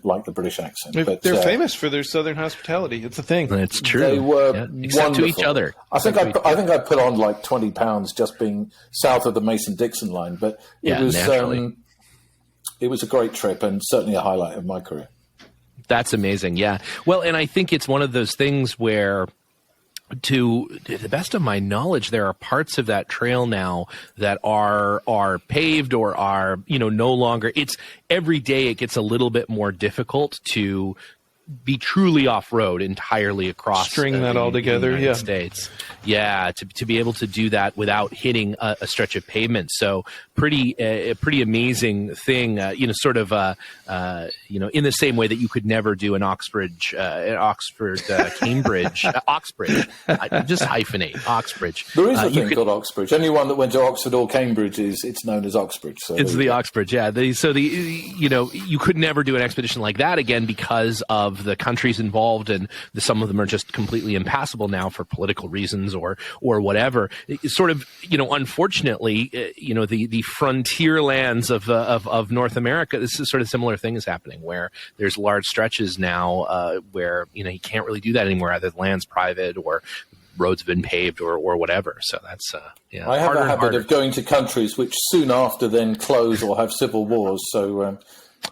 like the British accent. But they're famous for their Southern hospitality. It's a thing. That's true. They were except to each other. I think I put on like 20 pounds just being south of the Mason-Dixon line, but it was a great trip and certainly a highlight of my career. That's amazing. Yeah. Well, and I think it's one of those things where, to the best of my knowledge, there are parts of that trail now that are paved or are, no longer. It's every day it gets a little bit more difficult to be truly off-road entirely across string that all together. The United States. Yeah, to be able to do that without hitting a stretch of pavement. So a pretty amazing thing. In the same way that you could never do an Cambridge, Oxbridge. Just hyphenate Oxbridge. There is a thing called Oxbridge. Anyone that went to Oxford or Cambridge it's known as Oxbridge. So it's the Oxbridge. Yeah. You could never do an expedition like that again because of the countries involved, and some of them are just completely impassable now for political reasons or whatever. It's sort of, unfortunately, the frontier lands of North America, this is sort of similar thing is happening where there's large stretches now where, you can't really do that anymore. Either the land's private or roads have been paved or whatever. So that's, I have a habit of going to countries which soon after then close or have civil wars. So,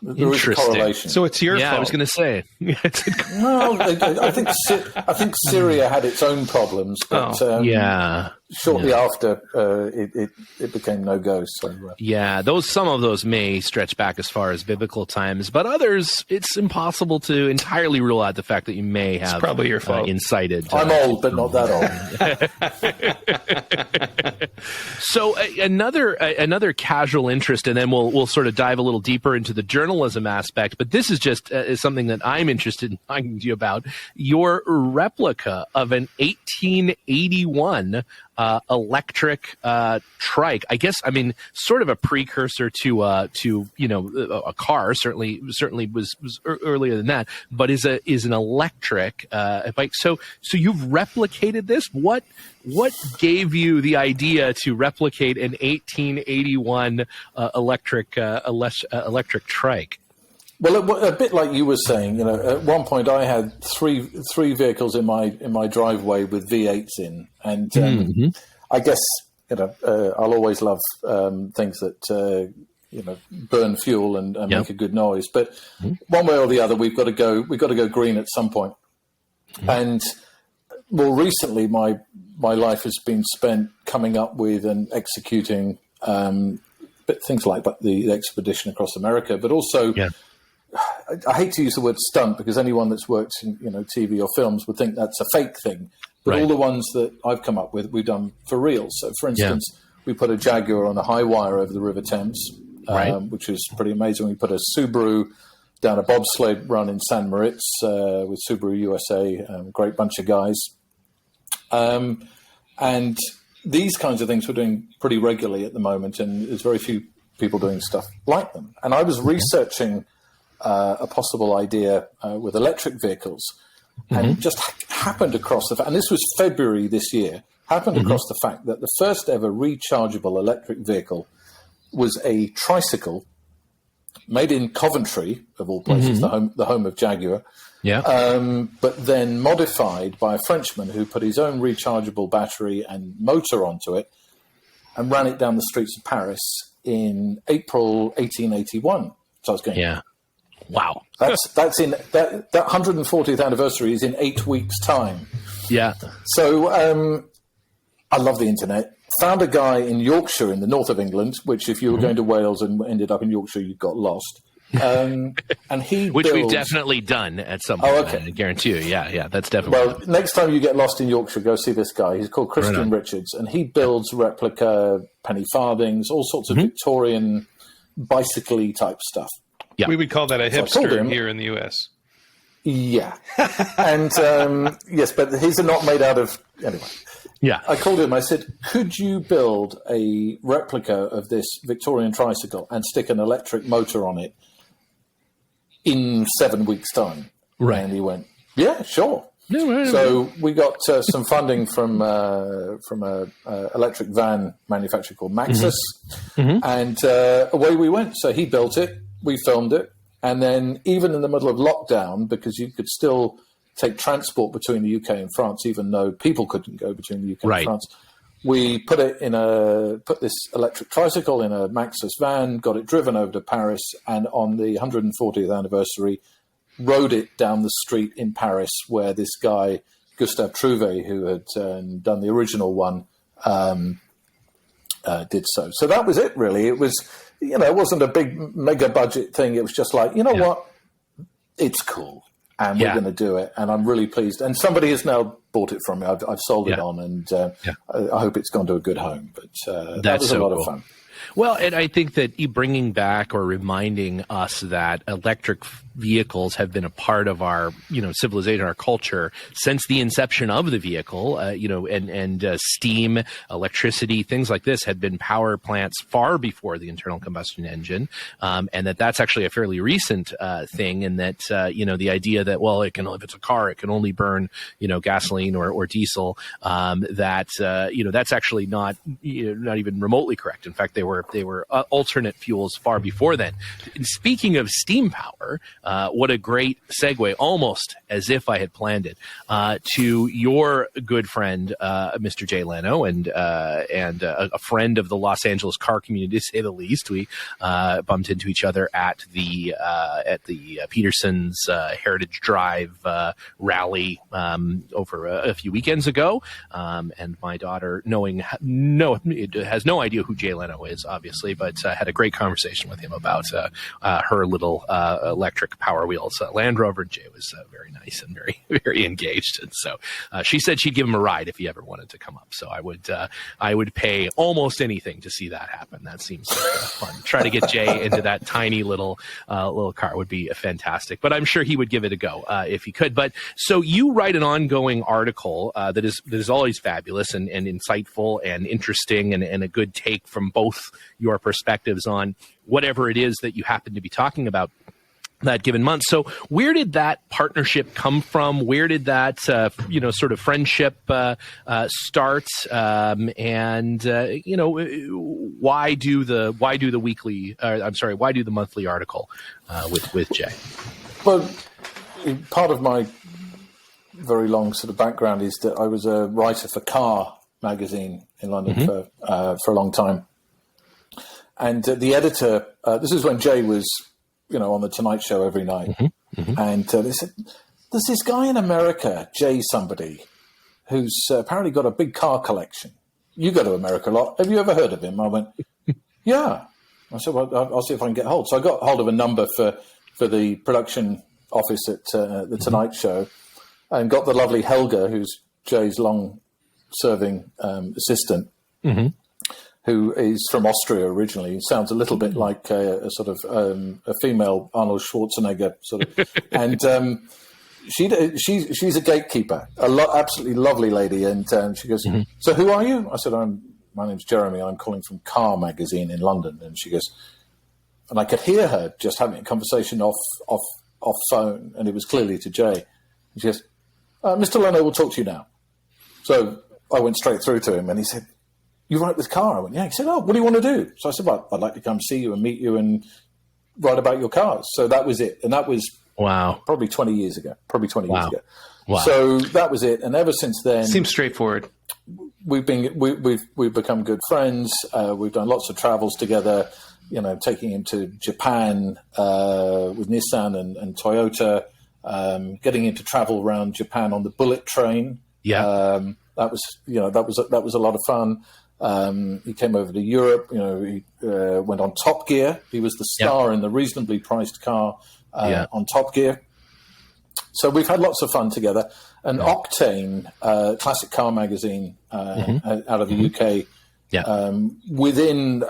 there is a correlation. So it's your fault. I was going to say. No, I think Syria had its own problems, but shortly after it became no go. So some of those may stretch back as far as biblical times, but others it's impossible to entirely rule out the fact that you may have it's probably your fault. Incited. I'm old, but not that old. So another casual interest, and then we'll sort of dive a little deeper into the journalism aspect. But this is just something that I'm interested in talking to you about. Your replica of an 1881 electric trike. I guess, I mean, sort of a precursor to a car. Certainly was earlier than that, but is an electric bike. So you've replicated this. What gave you the idea to replicate an 1881 electric trike? Well, a bit like you were saying, at one point I had three vehicles in my driveway with V8s in, and I guess I'll always love things that burn fuel and make a good noise. But one way or the other, we've got to go green at some point. And more recently, my life has been spent coming up with and executing things like the expedition across America, but also. Yeah. I hate to use the word stunt because anyone that's worked in TV or films would think that's a fake thing. But all the ones that I've come up with, we've done for real. So, for instance, we put a Jaguar on a high wire over the River Thames, which was pretty amazing. We put a Subaru down a bobsled run in San Moritz with Subaru USA, great bunch of guys. And these kinds of things we're doing pretty regularly at the moment, and there's very few people doing stuff like them. And I was researching a possible idea with electric vehicles, and just happened across the fact, and this was February this year, across the fact that the first ever rechargeable electric vehicle was a tricycle made in Coventry, of all places, the home of Jaguar, but then modified by a Frenchman who put his own rechargeable battery and motor onto it and ran it down the streets of Paris in April 1881. So I was going, wow. That's in that 140th anniversary is in 8 weeks' time. Yeah. So I love the internet. Found a guy in Yorkshire in the north of England, which if you were going to Wales and ended up in Yorkshire, you got lost. And he we've definitely done at some point. Oh, okay. I guarantee you. Yeah, that's definitely. Well, next time you get lost in Yorkshire, go see this guy. He's called Christian Richards, and he builds replica penny farthings, all sorts of Victorian bicycle-y type stuff. Yeah. We would call that a hipster here in the U.S. Yeah. And yes, but his are not made out of... Anyway. Yeah. I called him. I said, could you build a replica of this Victorian tricycle and stick an electric motor on it in 7 weeks' time? Right. And he went, yeah, sure. So we got some funding from a electric van manufacturer called Maxus. And away we went. So he built it. We filmed it, and then even in the middle of lockdown, because you could still take transport between the UK and France, even though people couldn't go between the UK and France, we put this electric tricycle in a Maxus van, got it driven over to Paris, and on the 140th anniversary, rode it down the street in Paris where this guy, Gustave Trouvé, who had done the original one, did so. So that was it, really. It was... it wasn't a big mega budget thing. It was just like, what? It's cool. And we're going to do it. And I'm really pleased. And somebody has now bought it from me. I've sold it on, and I hope it's gone to a good home. But that was a lot of fun. Well, and I think that bringing back or reminding us that electric vehicles have been a part of our, civilization, our culture since the inception of the vehicle, and steam, electricity, things like this had been power plants far before the internal combustion engine. And that's actually a fairly recent thing. And that, the idea that, well, if it's a car, it can only burn, gasoline or diesel, that's actually not even remotely correct. In fact, they were alternate fuels far before then. And speaking of steam power, what a great segue, almost as if I had planned it, to your good friend, Mr. Jay Leno, and a friend of the Los Angeles car community, to say the least. We bumped into each other at the Peterson's Heritage Drive rally over a few weekends ago, and my daughter, has no idea who Jay Leno is, obviously, but had a great conversation with him about her little electric generic Power Wheels Land Rover. Jay was very nice and very, very engaged. And so she said she'd give him a ride if he ever wanted to come up. So I would pay almost anything to see that happen. That seems like fun. Try to get Jay into that tiny little car would be fantastic. But I'm sure he would give it a go if he could. But so you write an ongoing article that is always fabulous and insightful and interesting and a good take from both your perspectives on whatever it is that you happen to be talking about that given month. So where did that partnership come from? Where did that, sort of friendship start? Why do the monthly article with Jay? Well, part of my very long sort of background is that I was a writer for Car magazine in London for a long time. And the editor, this is when Jay was, on the Tonight Show every night. And they said, there's this guy in America, Jay somebody, who's apparently got a big car collection. You go to America a lot. Have you ever heard of him? I went, yeah. I said, well, I'll see if I can get hold. So I got hold of a number for the production office at the Tonight Show and got the lovely Helga, who's Jay's long-serving assistant, who is from Austria originally. He sounds a little bit like a sort of a female Arnold Schwarzenegger sort of. And she's a gatekeeper, absolutely lovely lady. And she goes, so who are you? I said, my name's Jeremy. I'm calling from Car magazine in London. And she goes, and I could hear her just having a conversation off phone, and it was clearly to Jay. And she goes, Mr. Leno will talk to you now. So I went straight through to him, and he said, you write with Car? I went, yeah. He said, oh, what do you want to do? So I said, well, I'd like to come see you and meet you and write about your cars. So that was it. And that was probably 20 years ago. Wow. So that was it. And ever since then... Seems straightforward. We've become good friends. We've done lots of travels together, taking him to Japan with Nissan and Toyota, getting him to travel around Japan on the bullet train. Yeah. That was a lot of fun. He came over to Europe. He went on Top Gear. He was the star in the reasonably priced car on Top Gear. So we've had lots of fun together. And Octane, classic car magazine out of the UK, within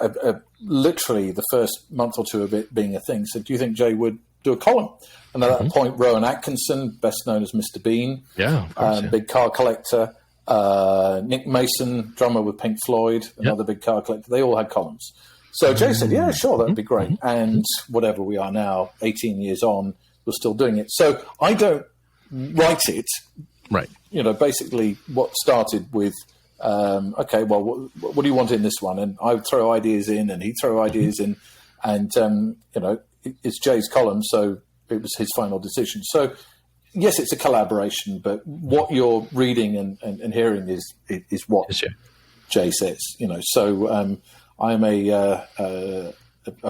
literally the first month or two of it being a thing, said, do you think Jay would do a column? And at that point, Rowan Atkinson, best known as Mr. Bean, big car collector, Nick Mason, drummer with Pink Floyd, another big car collector, they all had columns. So Jay said, yeah, sure, that'd be great. And whatever we are now, 18 years on, we're still doing it. So I don't write it. Right. Basically what started with, okay, well, what do you want in this one? And I would throw ideas in and he'd throw ideas in. And, it's Jay's column, so it was his final decision. So, yes, it's a collaboration, but what you're reading and hearing is what Jay says. So I am a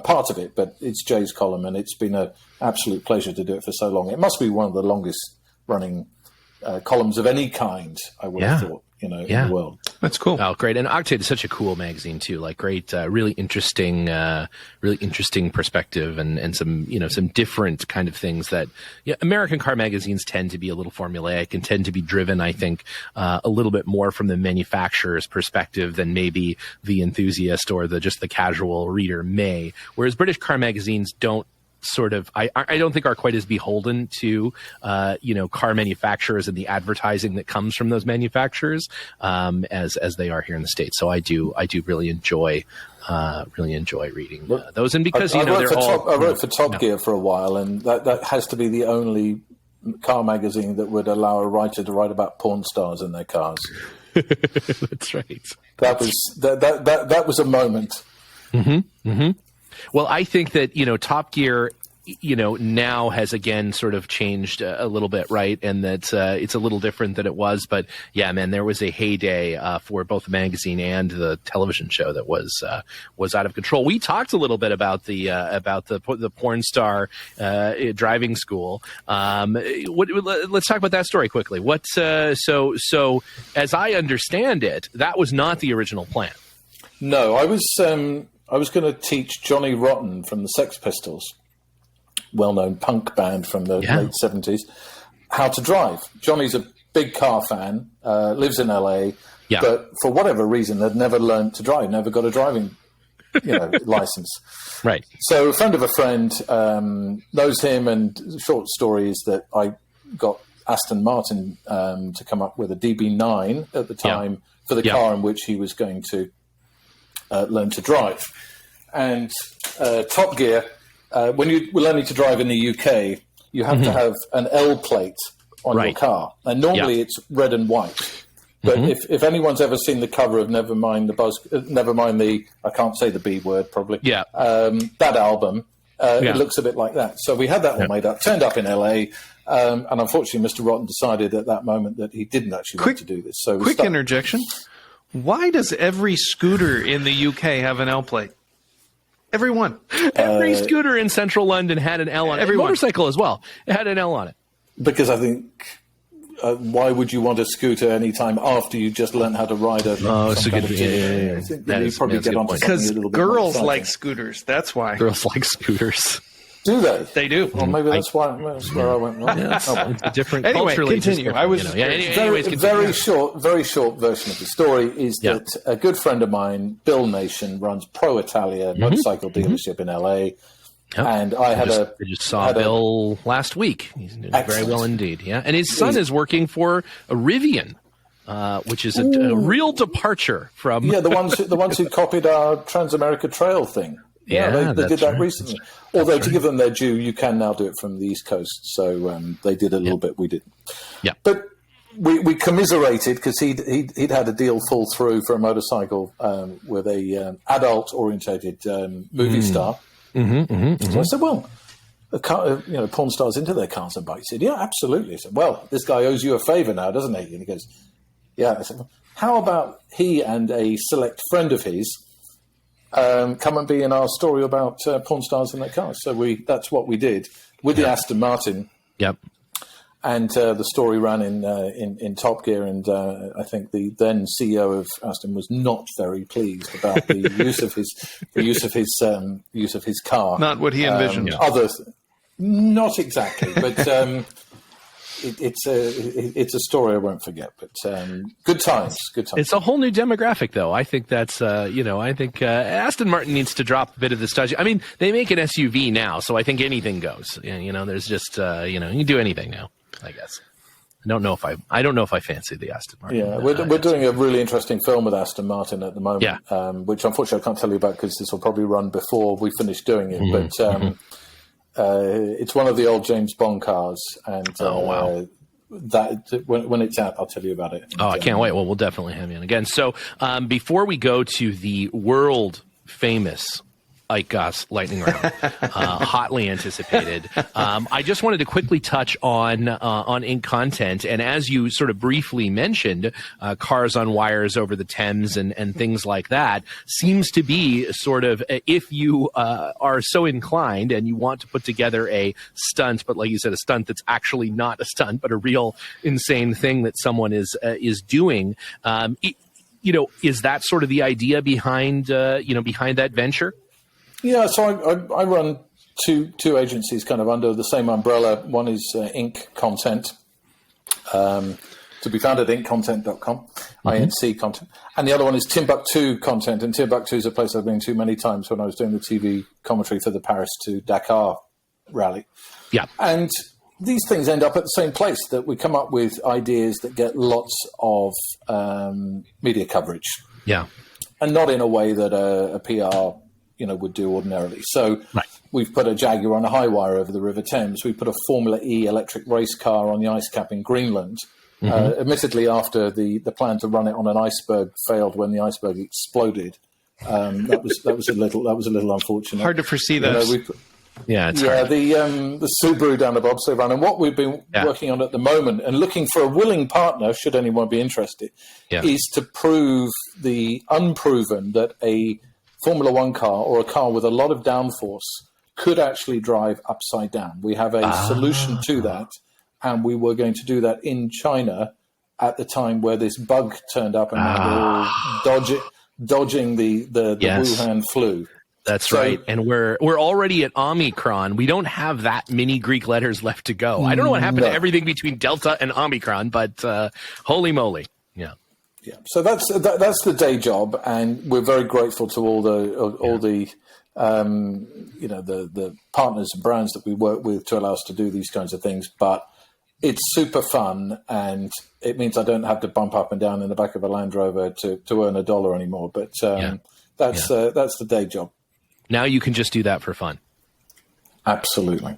part of it, but it's Jay's column, and it's been an absolute pleasure to do it for so long. It must be one of the longest running columns of any kind, I would have thought, in the world. That's cool. Oh, great. And Octane is such a cool magazine too. Like great, really interesting perspective and some different kind of things that American car magazines tend to be a little formulaic and tend to be driven, I think, a little bit more from the manufacturer's perspective than maybe the enthusiast or just the casual reader may. Whereas British car magazines don't sort of, I don't think are quite as beholden to, car manufacturers and the advertising that comes from those manufacturers, as they are here in the States. So I do really enjoy reading those. And because, I wrote for Top Gear for a while, and that has to be the only car magazine that would allow a writer to write about porn stars in their cars. That's right. That was a moment. Well, I think that, Top Gear, now has again sort of changed a little bit, right? And that it's a little different than it was. But yeah, man, there was a heyday for both the magazine and the television show that was out of control. We talked a little bit about the porn star driving school. Let's talk about that story quickly. So as I understand it, that was not the original plan. No, I was going to teach Johnny Rotten from the Sex Pistols well-known punk band from the late 70s, how to drive. Johnny's a big car fan, lives in LA, but for whatever reason had never learned to drive, never got a driving license. Right. So a friend of a friend knows him, and the short story is that I got Aston Martin to come up with a DB9 at the time for the car in which he was going to learn to drive. And Top Gear, when you're learning to drive in the UK, you have to have an L plate on your car. And normally it's red and white. But if anyone's ever seen the cover of Nevermind I can't say the B word probably. That album, it looks a bit like that. So we had that one made up, turned up in LA, and unfortunately Mr. Rotten decided at that moment that he didn't actually want to do this. So quick interjection. Why does every scooter in the UK have an L plate? Everyone. Every scooter in central London had an L on it. Every motorcycle as well. It had an L on it. Because I think, why would you want a scooter any time after you just learned how to ride a... Oh, it's a good... Because girls like scooters. That's why. Girls like scooters. Do they? They do. Well, maybe that's where I went wrong. It's a different... Anyway, continue. I was... Very short version of the story is that a good friend of mine, Bill Nation, runs Pro Italia motorcycle dealership in LA. And I just saw Bill last week. He's doing very well indeed. Yeah, and his son is working for Rivian, which is a real departure from the ones who copied our Transamerica Trail thing. They did that recently. Although to give them their due, you can now do it from the East Coast. So they did a little bit, we didn't. Yeah, but we commiserated because he'd had a deal fall through for a motorcycle with a adult orientated movie star. So I said, well, porn stars into their cars and bikes. He said, yeah, absolutely. I said, well, this guy owes you a favor now, doesn't he? And he goes, yeah. I said, well, how about he and a select friend of his come and be in our story about porn stars in their cars? So that's what we did with the Aston Martin. Yep. And the story ran in Top Gear, and I think the then CEO of Aston was not very pleased about the use of his car. Not what he envisioned. Not exactly, but it's a story I won't forget. But good times. It's a whole new demographic, though. I think that's I think Aston Martin needs to drop a bit of the stodgy. I mean, they make an SUV now, so I think anything goes. There's just you can do anything now, I guess. I don't know if I fancy the Aston Martin. Yeah, we're doing a really interesting film with Aston Martin at the moment, which unfortunately I can't tell you about because this will probably run before we finish doing it. But it's one of the old James Bond cars, and that when it's out, I'll tell you about it. I can't wait. Well, we'll definitely have you on again. So before we go to the world famous Ike Goss lightning round, hotly anticipated. I just wanted to quickly touch on ink content, and as you sort of briefly mentioned, cars on wires over the Thames and things like that seems to be sort of, if you are so inclined and you want to put together a stunt, but like you said, a stunt that's actually not a stunt, but a real insane thing that someone is doing. Is that sort of the idea behind that venture? Yeah, so I run two agencies kind of under the same umbrella. One is Ink Content, to be found at inkcontent.com, INC Content. And the other one is Timbuktu Content. And Timbuktu is a place I've been to many times when I was doing the TV commentary for the Paris to Dakar rally. Yeah. And these things end up at the same place, that we come up with ideas that get lots of media coverage. Yeah. And not in a way that a PR would do ordinarily. So we've put a Jaguar on a high wire over the River Thames. We put a Formula E electric race car on the ice cap in Greenland. Admittedly, after the plan to run it on an iceberg failed when the iceberg exploded. That was a little unfortunate. Hard to foresee that. The Subaru down the bobsleigh run, and what we've been working on at the moment, and looking for a willing partner, should anyone be interested, is to prove the unproven that a Formula One car or a car with a lot of downforce could actually drive upside down. We have a solution to that, and we were going to do that in China at the time where this bug turned up, and they were all dodging the Wuhan flu. That's right. And we're already at Omicron. We don't have that many Greek letters left to go. I don't know what happened to everything between Delta and Omicron, but holy moly. Yeah. Yeah. So that's the day job, and we're very grateful to all the the partners and brands that we work with to allow us to do these kinds of things. But it's super fun, and it means I don't have to bump up and down in the back of a Land Rover to earn $1 anymore. But that's the day job. Now you can just do that for fun. Absolutely.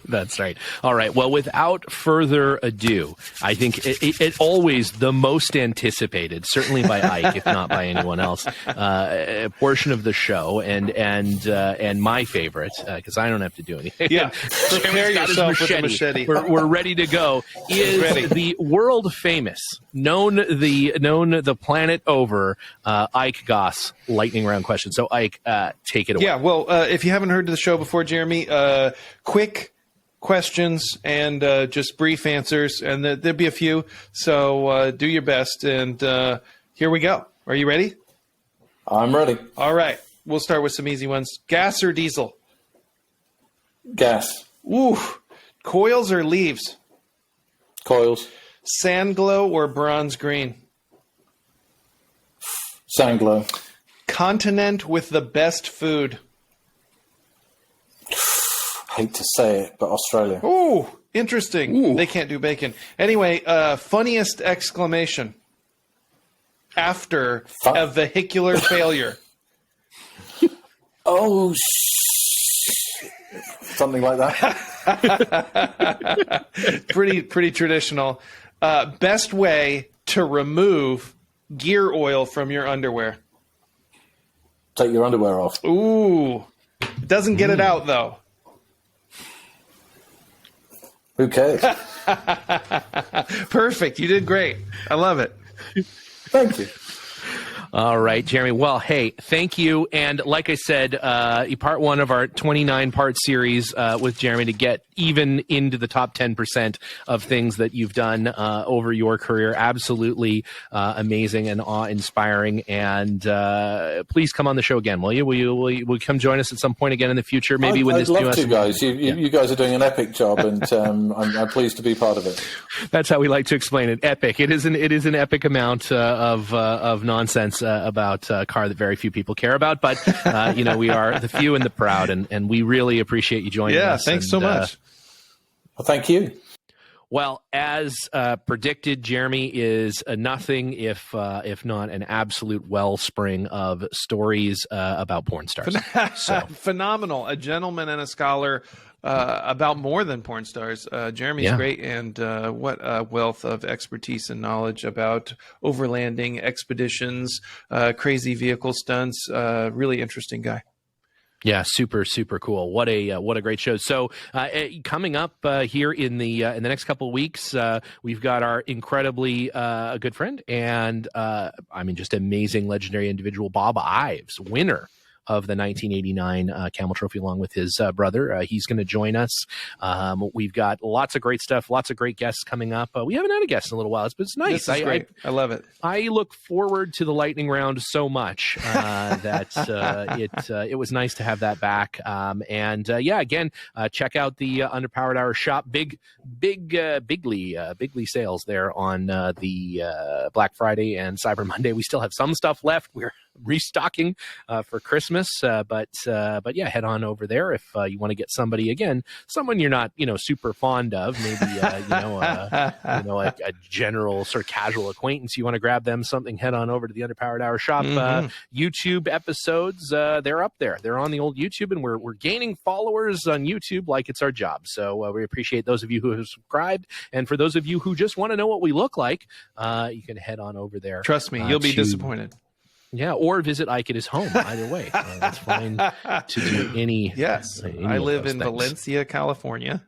That's right. All right. Well, without further ado, I think it always the most anticipated, certainly by Ike, if not by anyone else, a portion of the show, and my favorite, because I don't have to do anything. Yeah, prepare yourself with a machete. We're ready to go. Is the world famous, known the planet over, Ike Goss lightning round question. So Ike, take it away. Yeah. Well, if you haven't heard the show before, Jeremy, quick questions and just brief answers, and there'll be a few, so do your best, and here we go. Are you ready? I'm ready. All right, we'll start with some easy ones. Gas or diesel? Gas. Ooh. Coils or leaves? Coils. Sand glow or bronze green? Sand glow. Continent with the best food? Hate to say it, but Australia. Ooh, interesting. Ooh. They can't do bacon. Anyway, funniest exclamation after a vehicular failure? Oh, something like that. Pretty traditional. Best way to remove gear oil from your underwear? Take your underwear off. Ooh. It doesn't get it out, though. Who cares? Perfect. You did great. I love it. Thank you. All right, Jeremy. Well, hey, thank you. And like I said, part one of our 29-part series with Jeremy to get even into the top 10% of things that you've done over your career. Absolutely amazing and awe-inspiring. And please come on the show again, will you? Will you come join us at some point again in the future? Maybe when this I'd love to, guys. You guys are doing an epic job, and I'm pleased to be part of it. That's how we like to explain it. Epic. It is an epic amount of nonsense about a car that very few people care about, but we are the few and the proud, and we really appreciate you joining us. Yeah, thanks so much. Well, thank you. Well, as predicted, Jeremy is nothing if not an absolute wellspring of stories about porn stars. So. Phenomenal. A gentleman and a scholar about more than porn stars. Jeremy's great, and what a wealth of expertise and knowledge about overlanding expeditions, crazy vehicle stunts. Really interesting guy. Yeah, super, super cool. What a great show. So coming up here in the next couple of weeks, we've got our incredibly good friend and just amazing, legendary individual, Bob Ives, winner of the 1989 Camel Trophy, along with his brother. He's going to join us. We've got lots of great stuff, lots of great guests coming up. We haven't had a guest in a little while, but it's nice. This is great. I love it. I look forward to the lightning round so much that it was nice to have that back. Again, check out the Underpowered Hour shop. Bigly sales there on the Black Friday and Cyber Monday. We still have some stuff left. We're restocking for Christmas, but head on over there if you want to get someone you're not super fond of, maybe a general sort of casual acquaintance. You want to grab them something, head on over to the Underpowered Hour shop. YouTube episodes, they're up there. They're on the old YouTube, and we're gaining followers on YouTube like it's our job. So we appreciate those of you who have subscribed, and for those of you who just want to know what we look like, you can head on over there. Trust me, you'll be disappointed. Yeah, or visit Ike at his home. Either way, it's fine to do any. Yes, I live in Valencia, California.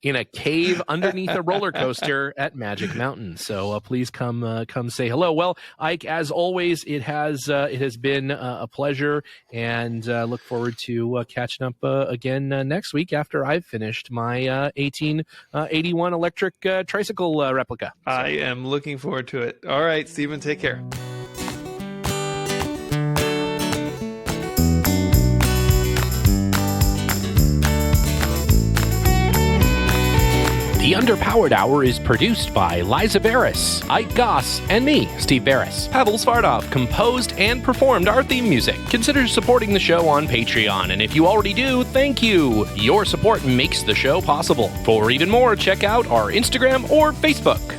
In a cave underneath a roller coaster at Magic Mountain. So please come say hello. Well, Ike, as always, it has been a pleasure, and look forward to catching up again next week after I've finished my 1881 electric tricycle replica. So. I am looking forward to it. All right, Stephen, take care. Underpowered Hour is produced by Liza Barris, Ike Goss, and me, Steve Barris. Pavel Svardov composed and performed our theme music. Consider supporting the show on Patreon, and if you already do, thank you. Your support makes the show possible. For even more, check out our Instagram or Facebook.